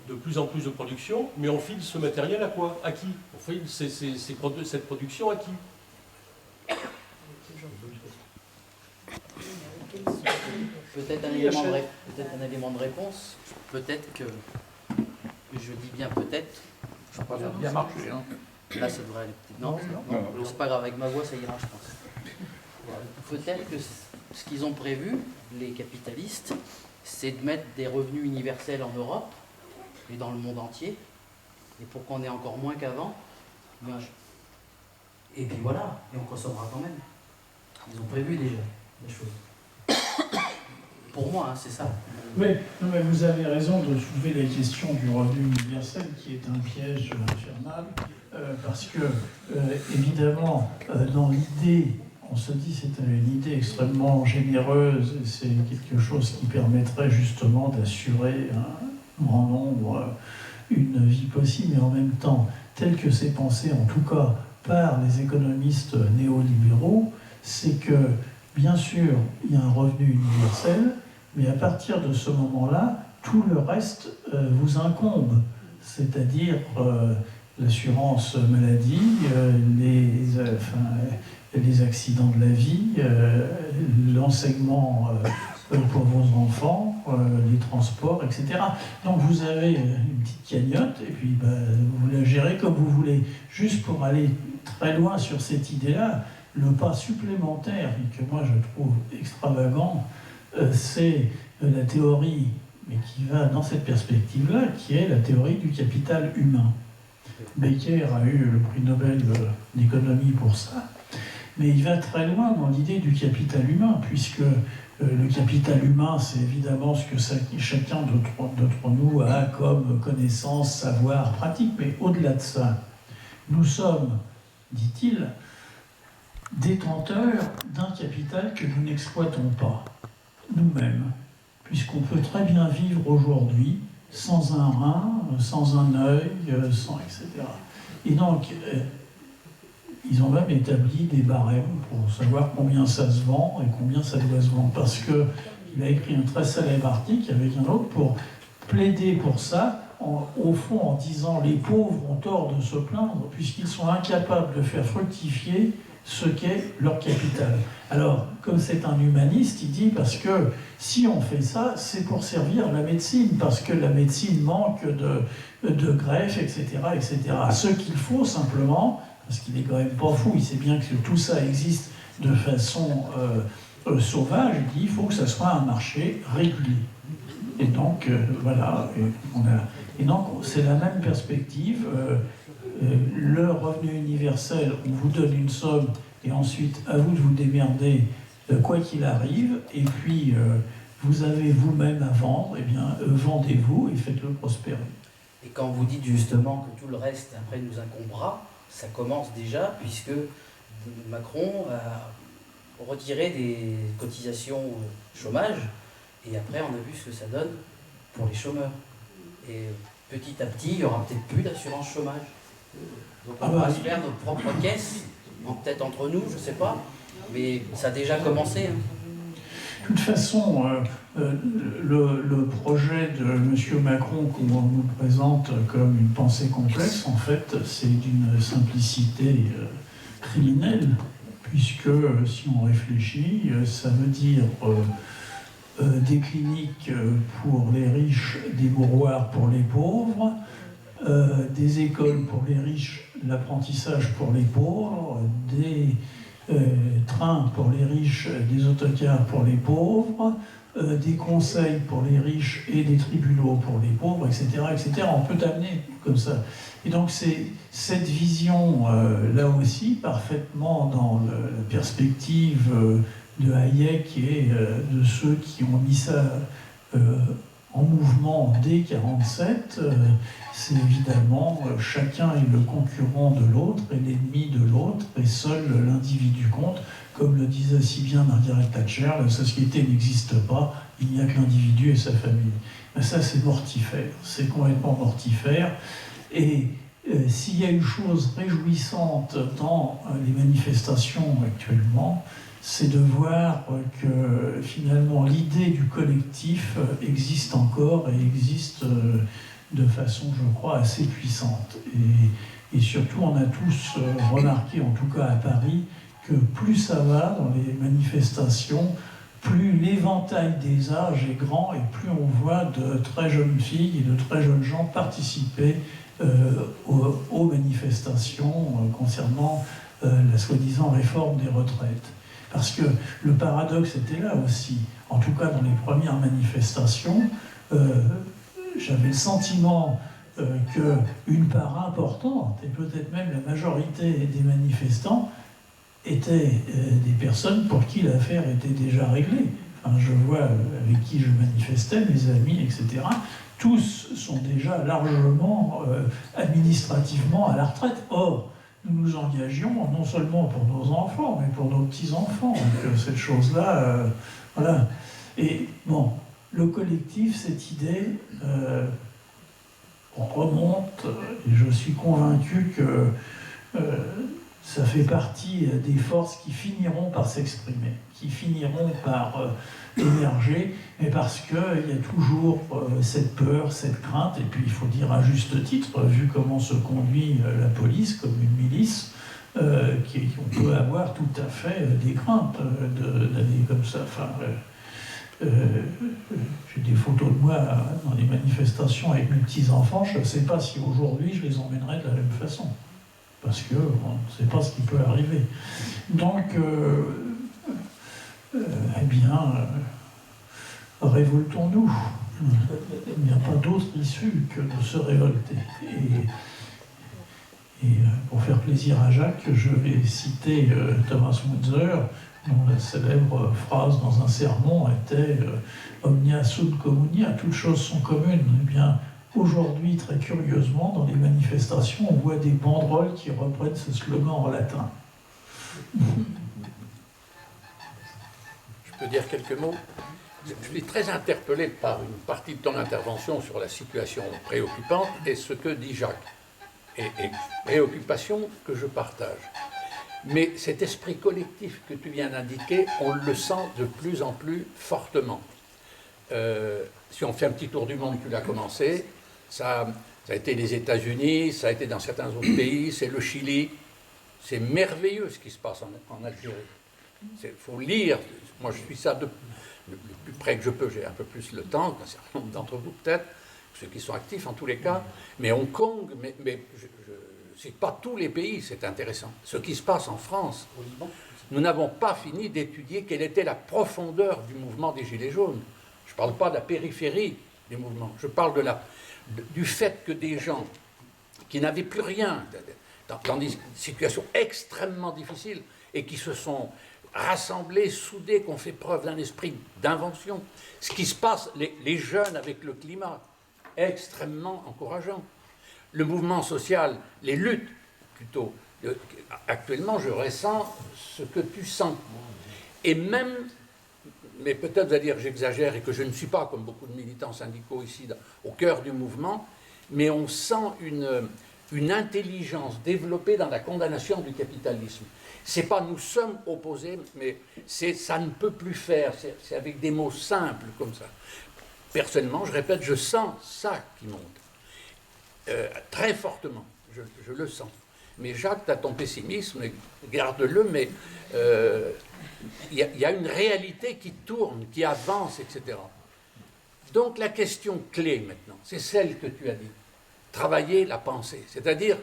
de plus en plus de production, mais on file ce matériel à quoi? À qui? On file cette production à qui? Peut-être un élément de réponse, peut-être que, je dis bien peut-être, je crois Ça a bien marché, hein. Là ça devrait aller. Non, c'est pas grave, avec ma voix ça ira je pense. Peut-être que ce qu'ils ont prévu, les capitalistes, c'est de mettre des revenus universels en Europe et dans le monde entier, et pour qu'on ait encore moins qu'avant, et puis voilà, et on consommera quand même. Ils ont prévu déjà des choses. Pour moi, c'est ça. Oui, non, mais vous avez raison de soulever la question du revenu universel, qui est un piège infernal, parce que, évidemment, dans l'idée, on se dit c'est une idée extrêmement généreuse, et c'est quelque chose qui permettrait justement d'assurer un grand nombre une vie possible, mais en même temps, tel que c'est pensé, en tout cas par les économistes néolibéraux, c'est que, bien sûr, il y a un revenu universel, mais à partir de ce moment-là, tout le reste vous incombe, c'est-à-dire l'assurance maladie, les accidents de la vie, l'enseignement pour vos enfants, les transports, etc. Donc vous avez une petite cagnotte et puis vous la gérez comme vous voulez. Juste pour aller très loin sur cette idée-là, le pas supplémentaire, et que moi je trouve extravagant, c'est la théorie, mais qui va dans cette perspective-là, qui est la théorie du capital humain. Becker a eu le prix Nobel d'économie pour ça, mais il va très loin dans l'idée du capital humain, puisque le capital humain, c'est évidemment ce que chacun d'entre nous a comme connaissance, savoir, pratique, mais au-delà de ça, nous sommes, dit-il, détenteurs d'un capital que nous n'exploitons pas, nous-mêmes, puisqu'on peut très bien vivre aujourd'hui sans un rein, sans un œil, sans etc. Et donc, ils ont même établi des barèmes pour savoir combien ça se vend et combien ça doit se vendre, parce qu'il a écrit un très célèbre article avec un autre pour plaider pour ça, au fond en disant les pauvres ont tort de se plaindre puisqu'ils sont incapables de faire fructifier ce qu'est leur capital. Alors, comme c'est un humaniste, il dit parce que si on fait ça, c'est pour servir la médecine, parce que la médecine manque de greffes, etc., etc. Ce qu'il faut simplement, parce qu'il est quand même pas fou, il sait bien que tout ça existe de façon sauvage, il dit il faut que ça soit un marché régulier. Et donc, voilà, et donc c'est la même perspective. Le revenu universel, on vous donne une somme et ensuite à vous de vous démerder quoi qu'il arrive, et puis vous avez vous-même à vendre, et bien vendez-vous et faites-le prospérer. Et quand vous dites justement que tout le reste après nous incombera, ça commence déjà puisque Macron a retiré des cotisations chômage et après on a vu ce que ça donne pour les chômeurs. Et petit à petit, il n'y aura peut-être plus d'assurance chômage. Donc on va se faire notre propre caisse, peut-être entre nous, je ne sais pas, mais ça a déjà commencé. De toute façon, le projet de M. Macron qu'on nous présente comme une pensée complexe, en fait, c'est d'une simplicité criminel, puisque si on réfléchit, ça veut dire des cliniques pour les riches, des mouroirs pour les pauvres, des écoles pour les riches, l'apprentissage pour les pauvres, des trains pour les riches, des autocars pour les pauvres, des conseils pour les riches et des tribunaux pour les pauvres, etc., etc. On peut amener comme ça. Et donc c'est cette vision, là aussi, parfaitement dans la perspective de Hayek et de ceux qui ont mis ça en mouvement dès 1947, c'est évidemment chacun est le concurrent de l'autre et l'ennemi de l'autre, et seul l'individu compte. Comme le disait si bien Margaret Thatcher, la société n'existe pas, il n'y a que l'individu et sa famille. Mais ça, c'est mortifère, c'est complètement mortifère. Et s'il y a une chose réjouissante dans les manifestations actuellement, c'est de voir que finalement l'idée du collectif existe encore et existe de façon, je crois, assez puissante. Et surtout, on a tous remarqué, en tout cas à Paris, que plus ça va dans les manifestations, plus l'éventail des âges est grand et plus on voit de très jeunes filles et de très jeunes gens participer aux manifestations concernant la soi-disant réforme des retraites. Parce que le paradoxe était là aussi. En tout cas, dans les premières manifestations, j'avais le sentiment qu'une part importante, et peut-être même la majorité des manifestants, étaient des personnes pour qui l'affaire était déjà réglée. Enfin, je vois avec qui je manifestais, mes amis, etc. Tous sont déjà largement administrativement à la retraite. Or, nous nous engagions non seulement pour nos enfants, mais pour nos petits-enfants. Donc cette chose-là, voilà. Et bon, le collectif, cette idée, on remonte, et je suis convaincu que ça fait partie des forces qui finiront par s'exprimer, qui finiront par émerger, mais parce qu'il y a toujours cette peur, cette crainte, et puis il faut dire à juste titre, vu comment se conduit la police comme une milice, on peut avoir tout à fait des craintes d'aller comme ça. Enfin, j'ai des photos de moi dans des manifestations avec mes petits-enfants, je ne sais pas si aujourd'hui je les emmènerais de la même façon. Parce qu'on ne sait pas ce qui peut arriver. Donc, eh bien, révoltons-nous. Il n'y a pas d'autre issue que de se révolter. Et pour faire plaisir à Jacques, je vais citer Thomas Müntzer, dont la célèbre phrase dans un sermon était « Omnia sunt communia », toutes choses sont communes. Eh bien, aujourd'hui, très curieusement, dans les manifestations, on voit des banderoles qui reprennent ce slogan en latin. Je peux dire quelques mots? Je suis très interpellé par une partie de ton intervention sur la situation préoccupante et ce que dit Jacques. Et préoccupation que je partage. Mais cet esprit collectif que tu viens d'indiquer, on le sent de plus en plus fortement. Si on fait un petit tour du monde, tu l'as commencé, ça a été les États-Unis, ça a été dans certains autres pays, c'est le Chili. C'est merveilleux ce qui se passe en Algérie. Il faut lire. Moi, je suis ça le plus près que je peux. J'ai un peu plus le temps, un certain nombre d'entre vous peut-être, ceux qui sont actifs en tous les cas. Mais Hong Kong, c'est pas tous les pays, c'est intéressant. Ce qui se passe en France, au Liban, nous n'avons pas fini d'étudier quelle était la profondeur du mouvement des Gilets jaunes. Je ne parle pas de la périphérie du mouvement. Je parle du fait que des gens qui n'avaient plus rien, dans des situations extrêmement difficiles, et qui se sont rassemblés, soudés, qui ont fait preuve d'un esprit d'invention. Ce qui se passe, les jeunes avec le climat, extrêmement encourageant. Le mouvement social, les luttes plutôt. Actuellement, je ressens ce que tu sens. Et même, mais peut-être vous allez dire que j'exagère et que je ne suis pas, comme beaucoup de militants syndicaux ici, au cœur du mouvement, mais on sent une intelligence développée dans la condamnation du capitalisme. C'est pas nous sommes opposés, mais ça ne peut plus faire. C'est avec des mots simples comme ça. Personnellement, je répète, je sens ça qui monte. Très fortement, je le sens. Mais Jacques, tu as ton pessimisme, garde-le, mais il y a une réalité qui tourne, qui avance, etc. Donc la question clé maintenant, c'est celle que tu as dit, travailler la pensée. C'est-à-dire,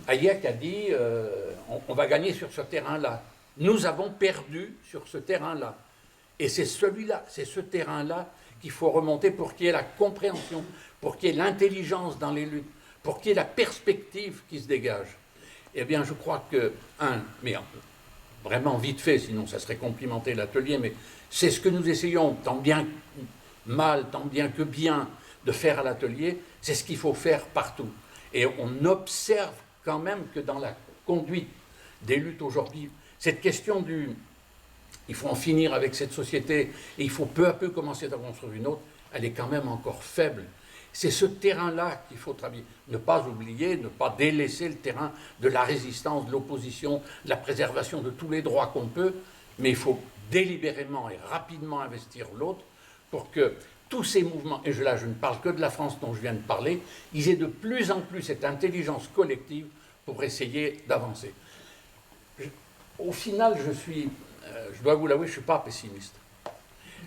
Hayek a dit, on va gagner sur ce terrain-là. Nous avons perdu sur ce terrain-là. Et c'est celui-là, c'est ce terrain-là qu'il faut remonter pour qu'il y ait la compréhension, pour qu'il y ait l'intelligence dans les luttes, pour qu'il y ait la perspective qui se dégage. Eh bien, je crois que, mais vraiment vite fait, sinon ça serait complimenter l'atelier, mais c'est ce que nous essayons, tant bien mal, tant bien que bien, de faire à l'atelier, c'est ce qu'il faut faire partout. Et on observe quand même que dans la conduite des luttes aujourd'hui, cette question du... il faut en finir avec cette société et il faut peu à peu commencer à construire une autre, elle est quand même encore faible. C'est ce terrain-là qu'il faut travailler. Ne pas oublier, ne pas délaisser le terrain de la résistance, de l'opposition, de la préservation de tous les droits qu'on peut, mais il faut délibérément et rapidement investir l'autre pour que tous ces mouvements, et là je ne parle que de la France dont je viens de parler, ils aient de plus en plus cette intelligence collective pour essayer d'avancer. Au final, je dois vous l'avouer, je ne suis pas pessimiste.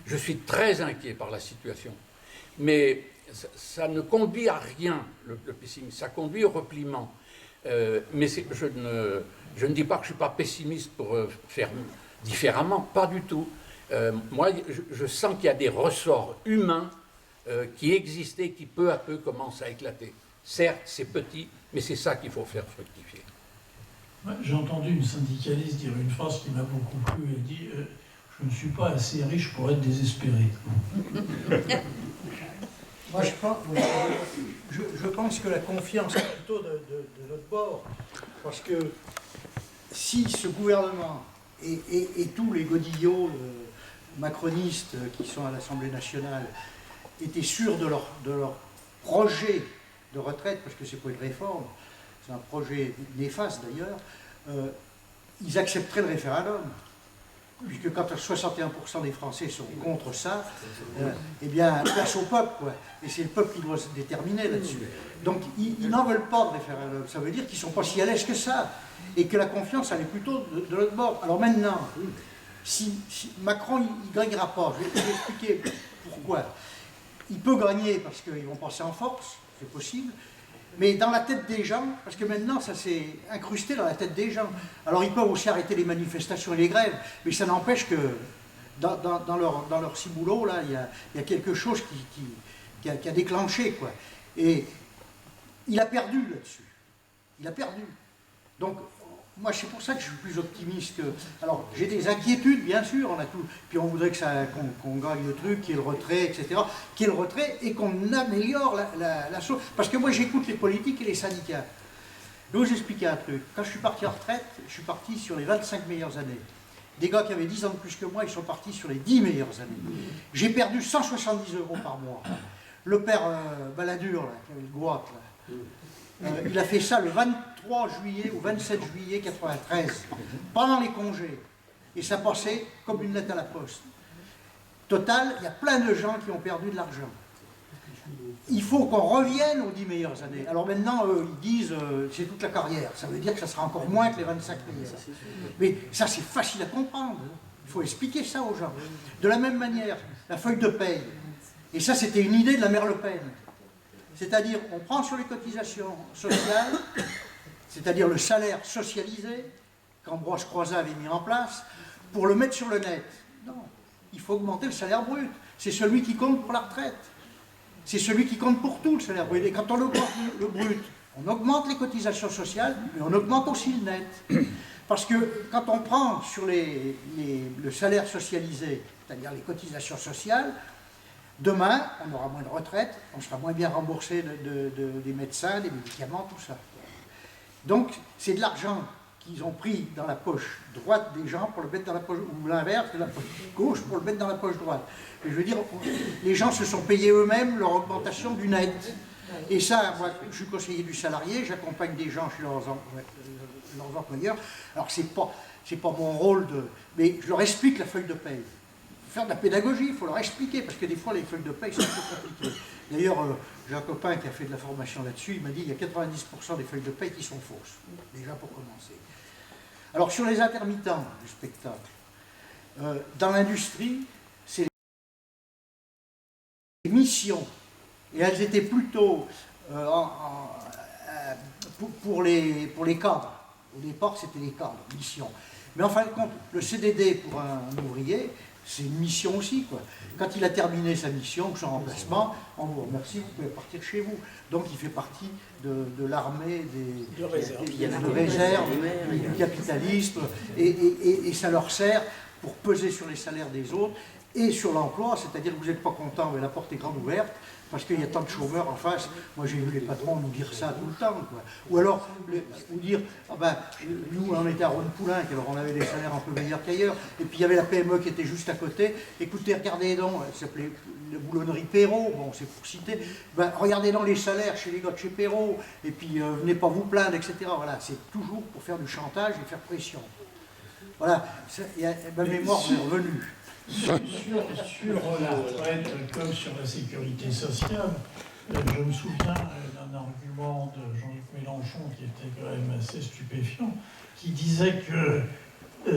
Je suis très inquiet par la situation. Mais ça ne conduit à rien, le pessimisme. Ça conduit au repliement. Mais je ne dis pas que je ne suis pas pessimiste pour faire différemment. Pas du tout. Moi, je sens qu'il y a des ressorts humains qui existaient, qui peu à peu commencent à éclater. Certes, c'est petit, mais c'est ça qu'il faut faire fructifier. J'ai entendu une syndicaliste dire une phrase qui m'a beaucoup plu. Elle dit je ne suis pas assez riche pour être désespéré. Moi, je pense que la confiance est plutôt de notre bord. Parce que si ce gouvernement et tous les godillots macronistes qui sont à l'Assemblée nationale étaient sûrs de leur projet de retraite, parce que c'est pas une réforme, c'est un projet néfaste d'ailleurs, ils accepteraient le référendum. Puisque quand 61% des Français sont contre ça, eh bien, place au peuple, quoi. Et c'est le peuple qui doit se déterminer là-dessus. Donc, ils n'en veulent pas de référendum. Ça veut dire qu'ils ne sont pas si à l'aise que ça. Et que la confiance, elle est plutôt de l'autre bord. Alors maintenant, si Macron, il ne gagnera pas, je vais expliquer pourquoi. Il peut gagner parce qu'ils vont passer en force, c'est possible. Mais dans la tête des gens, parce que maintenant ça s'est incrusté dans la tête des gens. Alors ils peuvent aussi arrêter les manifestations et les grèves, mais ça n'empêche que dans leur ciboulot, là, il y a quelque chose qui a déclenché, quoi. Et il a perdu là-dessus. Il a perdu. Donc, moi, c'est pour ça que je suis plus optimiste que... Alors, j'ai des inquiétudes, bien sûr, on a tout... Puis on voudrait qu'on gagne le truc, qu'il y ait le retrait, etc. Qu'il y ait le retrait et qu'on améliore la chose. Parce que moi, j'écoute les politiques et les syndicats. Je vais vous expliquer un truc. Quand je suis parti en retraite, je suis parti sur les 25 meilleures années. Des gars qui avaient 10 ans de plus que moi, ils sont partis sur les 10 meilleures années. J'ai perdu 170 € par mois. Le père Balladur, là, qui avait le goût, là, il a fait ça le 23 juillet ou 27 juillet 93, pendant les congés. Et ça passait comme une lettre à la poste. Total, il y a plein de gens qui ont perdu de l'argent. Il faut qu'on revienne aux 10 meilleures années. Alors maintenant, ils disent c'est toute la carrière. Ça veut dire que ça sera encore moins que les 25 meilleures. Mais ça, c'est facile à comprendre. Il faut expliquer ça aux gens. De la même manière, la feuille de paye. Et ça, c'était une idée de la mère Le Pen. C'est-à-dire, on prend sur les cotisations sociales, c'est-à-dire le salaire socialisé, qu'Ambroise Croizat avait mis en place, pour le mettre sur le net. Non, il faut augmenter le salaire brut. C'est celui qui compte pour la retraite. C'est celui qui compte pour tout, le salaire brut. Et quand on augmente le brut, on augmente les cotisations sociales, mais on augmente aussi le net. Parce que quand on prend sur le salaire socialisé, c'est-à-dire les cotisations sociales, demain, on aura moins de retraite, on sera moins bien remboursé des médecins, des médicaments, tout ça. Donc, c'est de l'argent qu'ils ont pris dans la poche droite des gens pour le mettre dans la poche, ou l'inverse, de la poche gauche pour le mettre dans la poche droite. Et je veux dire, les gens se sont payés eux-mêmes leur augmentation du net. Et ça, moi, je suis conseiller du salarié, j'accompagne des gens chez leurs employeurs. Alors, c'est pas mon rôle de... Mais je leur explique la feuille de paye. faire de la pédagogie, il faut leur expliquer, parce que des fois les feuilles de paye sont un peu compliquées. D'ailleurs, j'ai un copain qui a fait de la formation là-dessus, il m'a dit qu'il y a 90% des feuilles de paye qui sont fausses, déjà pour commencer. Alors sur les intermittents du spectacle, dans l'industrie, c'est les missions, et elles étaient plutôt pour les cadres. Au départ, c'était les cadres, missions. Mais en fin de compte, le CDD pour un ouvrier, c'est une mission aussi, quoi. Quand il a terminé sa mission, son remplacement, on vous remercie, vous pouvez partir chez vous. Donc il fait partie de l'armée de réserve, du capitalisme, et ça leur sert pour peser sur les salaires des autres et sur l'emploi, c'est-à-dire que vous n'êtes pas content, mais la porte est grande ouverte, parce qu'il y a tant de chômeurs en face. Moi j'ai vu les patrons nous dire ça tout le temps, quoi. Ou alors vous dire, ah ben, nous on était à Rhône-Poulenc, alors on avait des salaires un peu meilleurs qu'ailleurs, et puis il y avait la PME qui était juste à côté. Écoutez, regardez donc, elle s'appelait la boulonnerie Perrault, bon c'est pour citer, ben, regardez donc les salaires chez les gars de chez Perrault, et puis venez pas vous plaindre, etc. Voilà, c'est toujours pour faire du chantage et faire pression. Voilà, ma mémoire m'est revenue. Sur la retraite comme sur la sécurité sociale, je me souviens d'un argument de Jean-Luc Mélenchon qui était quand même assez stupéfiant, qui disait que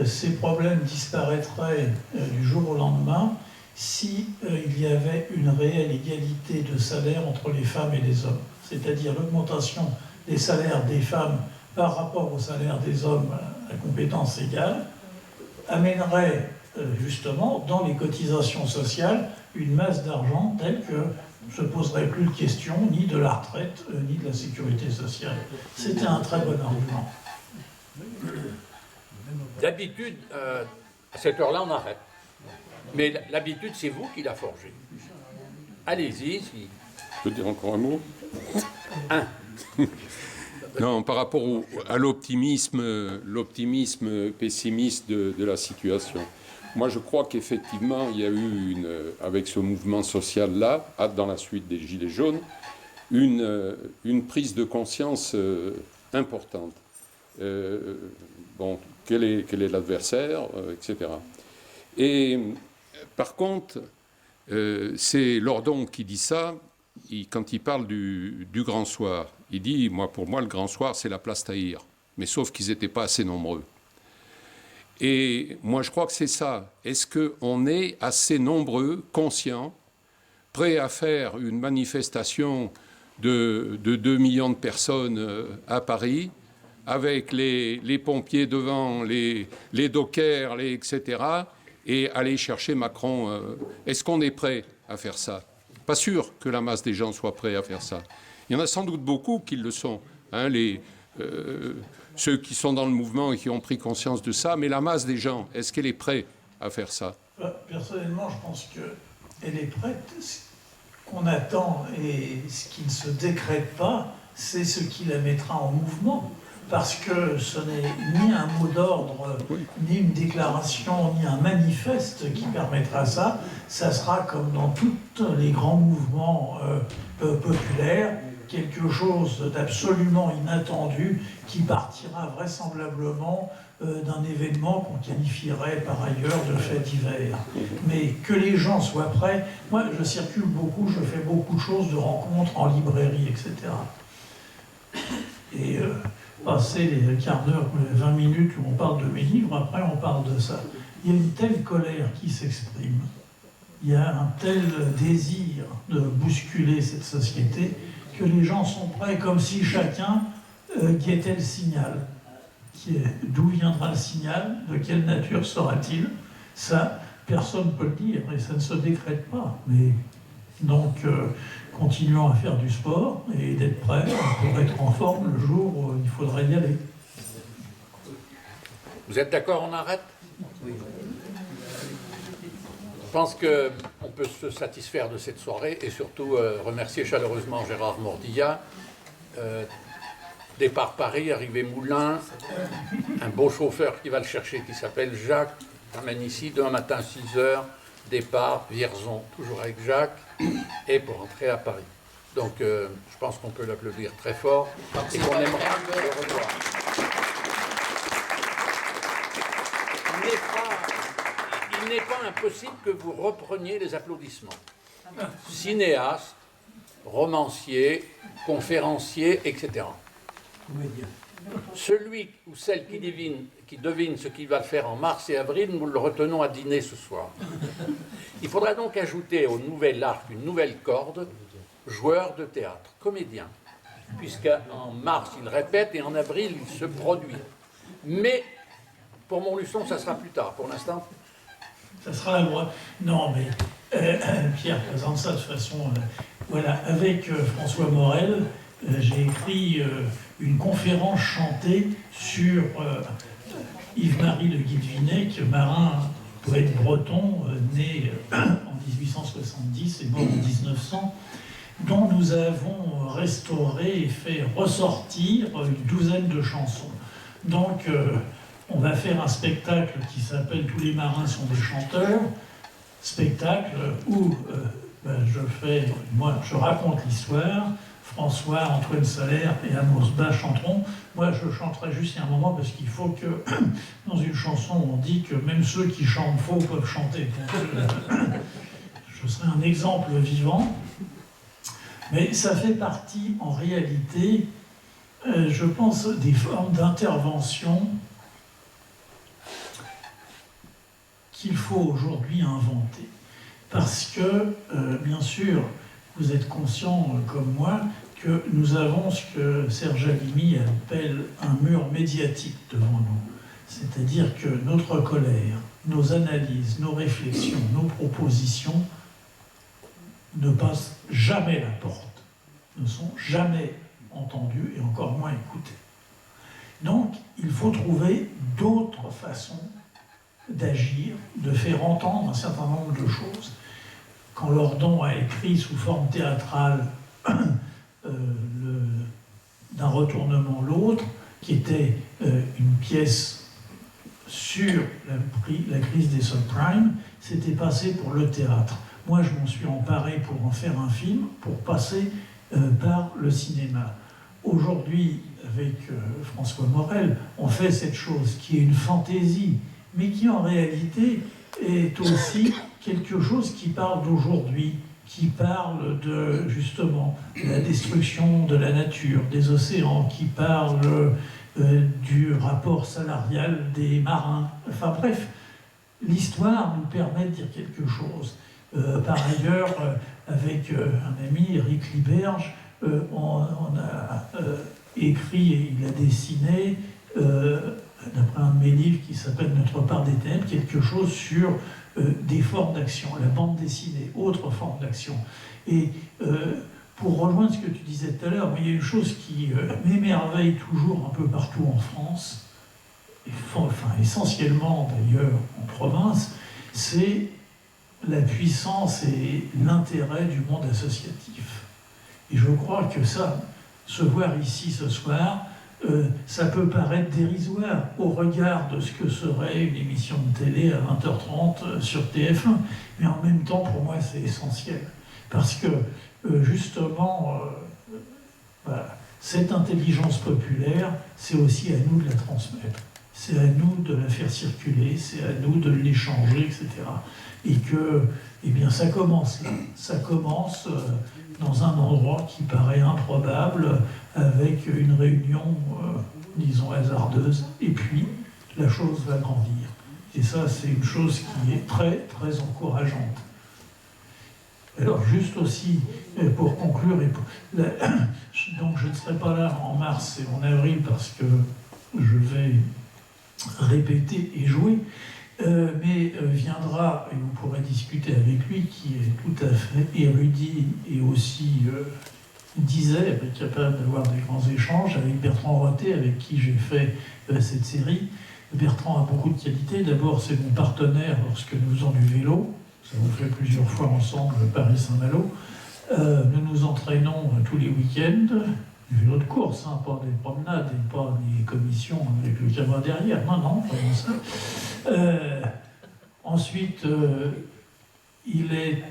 ces problèmes disparaîtraient du jour au lendemain si il y avait une réelle égalité de salaire entre les femmes et les hommes. C'est-à-dire l'augmentation des salaires des femmes par rapport au salaire des hommes à compétences égales amènerait justement dans les cotisations sociales une masse d'argent telle que ne se poserait plus de question ni de la retraite ni de la sécurité sociale. C'était un très bon argument. D'habitude, à cette heure-là, on arrête. Mais l'habitude, c'est vous qui l'a forgée. Allez-y. Si... Je peux dire encore un mot? Un. Non, par rapport à l'optimisme pessimiste de la situation. Moi, je crois qu'effectivement, il y a eu, avec ce mouvement social-là, dans la suite des Gilets jaunes, une prise de conscience importante. Bon, quel est l'adversaire, etc. Et par contre, c'est Lordon qui dit ça, quand il parle du Grand Soir. Il dit, pour moi, le Grand Soir, c'est la place Tahir. Mais sauf qu'ils n'étaient pas assez nombreux. Et moi, je crois que c'est ça. Est-ce qu'on est assez nombreux, conscients, prêts à faire une manifestation de 2 millions de personnes à Paris, avec les pompiers devant, les dockers, etc., et aller chercher Macron? Est-ce qu'on est prêt à faire ça? Pas sûr que la masse des gens soit prêts à faire ça. Il y en a sans doute beaucoup qui le sont, hein, ceux qui sont dans le mouvement et qui ont pris conscience de ça, mais la masse des gens, est-ce qu'elle est prête à faire ça? Personnellement, je pense qu'elle est prête. Ce qu'on attend et ce qui ne se décrète pas, c'est ce qui la mettra en mouvement. Parce que ce n'est ni un mot d'ordre, ni une déclaration, ni un manifeste qui permettra ça. Ça sera comme dans tous les grands mouvements populaires, quelque chose d'absolument inattendu qui partira vraisemblablement d'un événement qu'on qualifierait par ailleurs de fait divers. Mais que les gens soient prêts, moi je circule beaucoup, je fais beaucoup de choses, de rencontres en librairie, etc. Et passer les quarts d'heure, 20 minutes où on parle de mes livres, après on parle de ça. Il y a une telle colère qui s'exprime, il y a un tel désir de bousculer cette société que les gens sont prêts, comme si chacun guettait le signal. D'où viendra le signal? De quelle nature sera-t-il? Ça, personne ne peut le dire, et ça ne se décrète pas. Mais donc, continuons à faire du sport et d'être prêts pour être en forme le jour où il faudrait y aller. Vous êtes d'accord, on arrête? Oui. Je pense qu'on peut se satisfaire de cette soirée et surtout remercier chaleureusement Gérard Mordillat. Départ Paris, arrivée Moulins, un beau chauffeur qui va le chercher qui s'appelle Jacques, amène ici demain matin 6h, départ Vierzon, toujours avec Jacques, et pour rentrer à Paris. Donc je pense qu'on peut l'applaudir très fort et qu'on aimera le revoir. Il il n'est pas impossible que vous repreniez les applaudissements. Cinéaste, romancier, conférencier, etc. Celui ou celle qui devine ce qu'il va faire en mars et avril, nous le retenons à dîner ce soir. Il faudra donc ajouter au nouvel arc une nouvelle corde, joueur de théâtre, comédien, puisqu'en mars il répète et en avril il se produit. Mais pour Montluçon, ça sera plus tard. Pour l'instant, ça sera la loi. Non, mais Pierre présente ça de toute façon. Voilà, avec François Morel, j'ai écrit une conférence chantée sur Yves-Marie de Guilvinec, marin, poète breton, né en 1870 et mort en 1900, dont nous avons restauré et fait ressortir une douzaine de chansons. Donc, on va faire un spectacle qui s'appelle « Tous les marins sont des chanteurs », spectacle où je raconte l'histoire, François, Antoine Salaire et Amos Bas chanteront. Moi, je chanterai juste un moment parce qu'il faut que, dans une chanson, on dit que même ceux qui chantent faux peuvent chanter. Donc, je serai un exemple vivant. Mais ça fait partie, en réalité, je pense, des formes d'intervention qu'il faut aujourd'hui inventer. Parce que, bien sûr, vous êtes conscient, comme moi, que nous avons ce que Serge Halimi appelle un mur médiatique devant nous. C'est-à-dire que notre colère, nos analyses, nos réflexions, nos propositions ne passent jamais la porte, ne sont jamais entendues et encore moins écoutées. Donc, il faut trouver d'autres façons d'agir, de faire entendre un certain nombre de choses. Quand Lordon a écrit sous forme théâtrale d'un retournement l'autre, qui était une pièce sur la crise des subprimes, c'était passé pour le théâtre. Moi, je m'en suis emparé pour en faire un film, pour passer par le cinéma. Aujourd'hui, avec François Morel, on fait cette chose qui est une fantaisie, mais qui en réalité est aussi quelque chose qui parle d'aujourd'hui, qui parle de, justement, la destruction de la nature, des océans, qui parle du rapport salarial des marins. Enfin bref, l'histoire nous permet de dire quelque chose. Par ailleurs, avec un ami, Eric Liberge, on a écrit et il a dessiné, d'après un de mes livres qui s'appelle Notre part des ténèbres, quelque chose sur des formes d'action, la bande dessinée, autre forme d'action. Et pour rejoindre ce que tu disais tout à l'heure, il y a une chose qui m'émerveille toujours un peu partout en France, enfin essentiellement d'ailleurs en province, c'est la puissance et l'intérêt du monde associatif. Et je crois que ça, se voir ici ce soir, ça peut paraître dérisoire au regard de ce que serait une émission de télé à 20h30 sur TF1. Mais en même temps, pour moi, c'est essentiel. Parce que, justement, cette intelligence populaire, c'est aussi à nous de la transmettre. C'est à nous de la faire circuler, c'est à nous de l'échanger, etc. Et que, eh bien, ça commence là. Ça commence dans un endroit qui paraît improbable, avec une réunion, disons, hasardeuse, et puis la chose va grandir. Et ça, c'est une chose qui est très, très encourageante. Alors, juste aussi, pour conclure, donc je ne serai pas là en mars et en avril parce que je vais répéter et jouer, mais viendra, et vous pourrez discuter avec lui, qui est tout à fait érudit et aussi disait, capable d'avoir des grands échanges, avec Bertrand Roté, avec qui j'ai fait cette série. Bertrand a beaucoup de qualités. D'abord, c'est mon partenaire lorsque nous faisons du vélo. Ça nous fait plusieurs fois ensemble Paris-Saint-Malo. Nous nous entraînons tous les week-ends. Du vélo de course, hein, pas des promenades et pas des commissions avec le caméra derrière. Non, pas comme ça. Ensuite, il est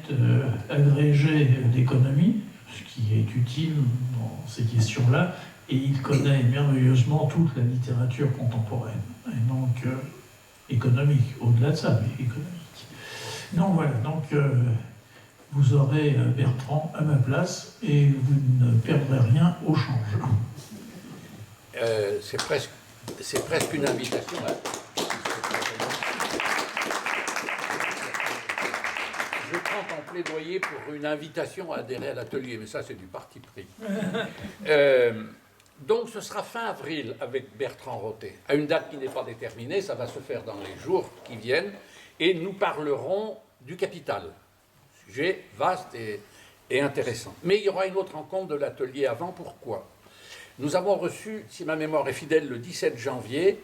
agrégé d'économie, ce qui est utile dans ces questions-là, et il connaît merveilleusement toute la littérature contemporaine, et donc économique, au-delà de ça, mais économique. Donc voilà, donc vous aurez Bertrand à ma place et vous ne perdrez rien au change. C'est presque une invitation à... Je prends ton plaidoyer pour une invitation à adhérer à l'atelier, mais ça c'est du parti pris. Donc ce sera fin avril avec Bertrand Roté, à une date qui n'est pas déterminée, ça va se faire dans les jours qui viennent, et nous parlerons du capital. Sujet vaste et intéressant. Mais il y aura une autre rencontre de l'atelier avant, pourquoi ? Nous avons reçu, si ma mémoire est fidèle, le 17 janvier,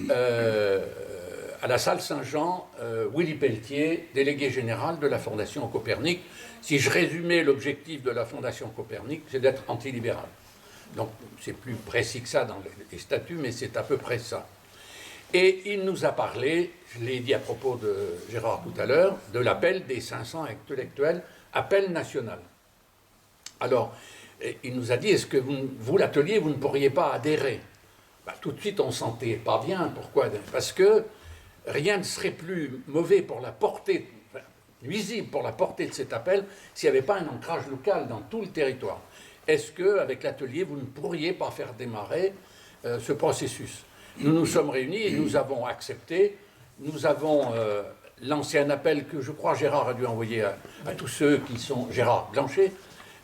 à la salle Saint-Jean, Willy Pelletier, délégué général de la Fondation Copernic. Si je résumais l'objectif de la Fondation Copernic, c'est d'être antilibéral. Donc, c'est plus précis que ça dans les statuts, mais c'est à peu près ça. Et il nous a parlé, je l'ai dit à propos de Gérard tout à l'heure, de l'appel des 500 intellectuels, appel national. Alors, il nous a dit, est-ce que vous l'atelier, vous ne pourriez pas adhérer ? Tout de suite, on ne sentait pas bien. Pourquoi ? Parce que rien ne serait plus mauvais pour la portée, nuisible pour la portée de cet appel, s'il n'y avait pas un ancrage local dans tout le territoire. Est-ce qu'avec l'atelier, vous ne pourriez pas faire démarrer ce processus ? Nous nous sommes réunis et nous avons accepté. Nous avons lancé un appel que je crois Gérard a dû envoyer à tous ceux qui sont... Gérard Blanchet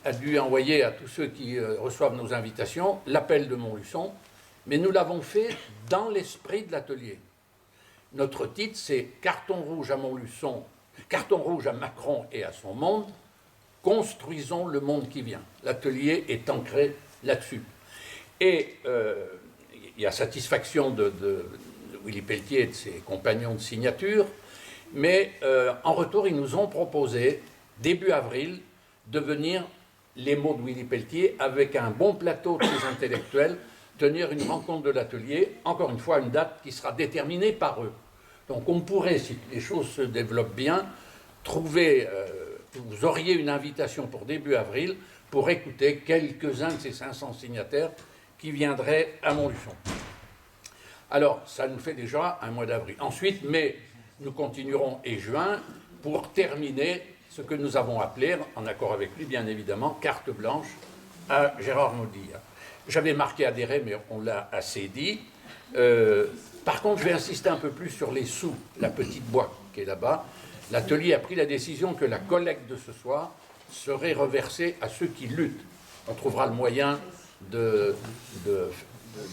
a dû envoyer à tous ceux qui reçoivent nos invitations l'appel de Montluçon. Mais nous l'avons fait dans l'esprit de l'atelier. Notre titre, c'est « Carton rouge à Montluçon, carton rouge à Macron et à son monde, construisons le monde qui vient ». L'atelier est ancré là-dessus. Et il y a satisfaction de Willy Pelletier et de ses compagnons de signature, mais en retour, ils nous ont proposé, début avril, de venir, les mots de Willy Pelletier, avec un bon plateau de ces intellectuels, tenir une rencontre de l'atelier, encore une fois, une date qui sera déterminée par eux. Donc on pourrait, si les choses se développent bien, trouver, vous auriez une invitation pour début avril pour écouter quelques-uns de ces 500 signataires qui viendraient à Montluçon. Alors, ça nous fait déjà un mois d'avril. Ensuite, mai, nous continuerons et juin pour terminer ce que nous avons appelé, en accord avec lui bien évidemment, carte blanche à Gérard Moldilla. J'avais marqué adhérer, mais on l'a assez dit. Par contre, je vais insister un peu plus sur les sous, la petite boîte qui est là-bas. L'atelier a pris la décision que la collecte de ce soir serait reversée à ceux qui luttent. On trouvera le moyen de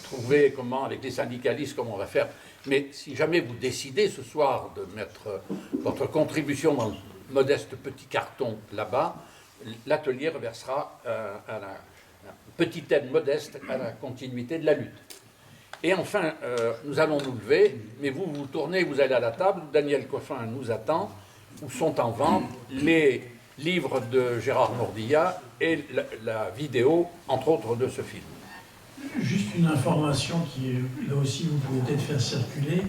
trouver comment, avec les syndicalistes, comment on va faire. Mais si jamais vous décidez ce soir de mettre votre contribution dans le modeste petit carton là-bas, l'atelier reversera à la petite aide modeste à la continuité de la lutte. Et enfin, nous allons nous lever, mais vous vous tournez, vous allez à la table, Daniel Coffin nous attend, où sont en vente les livres de Gérard Moldilla et la vidéo, entre autres, de ce film. Juste une information qui est, là aussi, vous pouvez peut-être faire circuler.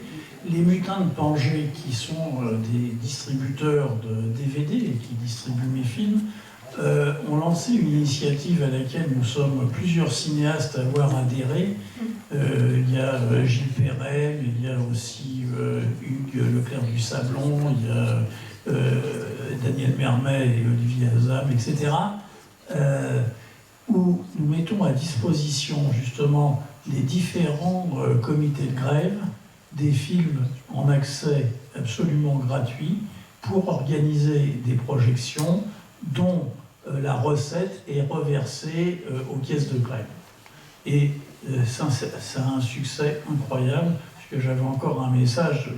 Les Mutins de Pangée, qui sont des distributeurs de DVD et qui distribuent mes films, ont lancé une initiative à laquelle nous sommes plusieurs cinéastes à avoir adhéré. Il y a Gilles Perret, il y a aussi Hugues Leclerc du Sablon, il y a Daniel Mermet et Olivier Azam, etc. Où nous mettons à disposition justement les différents comités de grève des films en accès absolument gratuit pour organiser des projections dont la recette est reversée aux caisses de grève. Et ça a un succès incroyable, puisque j'avais encore un message,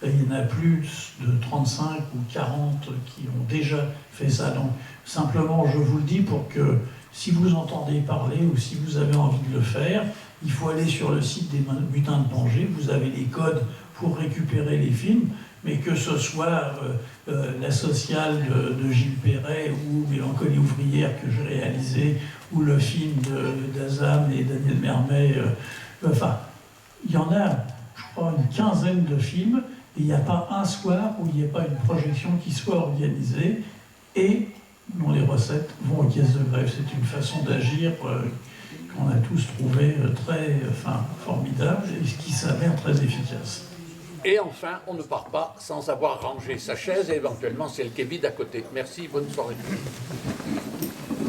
il y en a plus de 35 ou 40 qui ont déjà fait ça. Donc simplement, je vous le dis pour que si vous entendez parler ou si vous avez envie de le faire, il faut aller sur le site des Mutins de Pangée, vous avez les codes pour récupérer les films, mais que ce soit La Sociale de Gilles Perret ou Mélancolie ouvrière que j'ai réalisé, ou le film d'Azam et Daniel Mermet, enfin, il y en a, je crois, une quinzaine de films, et il n'y a pas un soir où il n'y ait pas une projection qui soit organisée, et dont les recettes vont aux caisses de grève. C'est une façon d'agir qu'on a tous trouvé très formidable, et qui s'avère très efficace. Et enfin, on ne part pas sans avoir rangé sa chaise et éventuellement si elle est vide à côté. Merci, bonne soirée.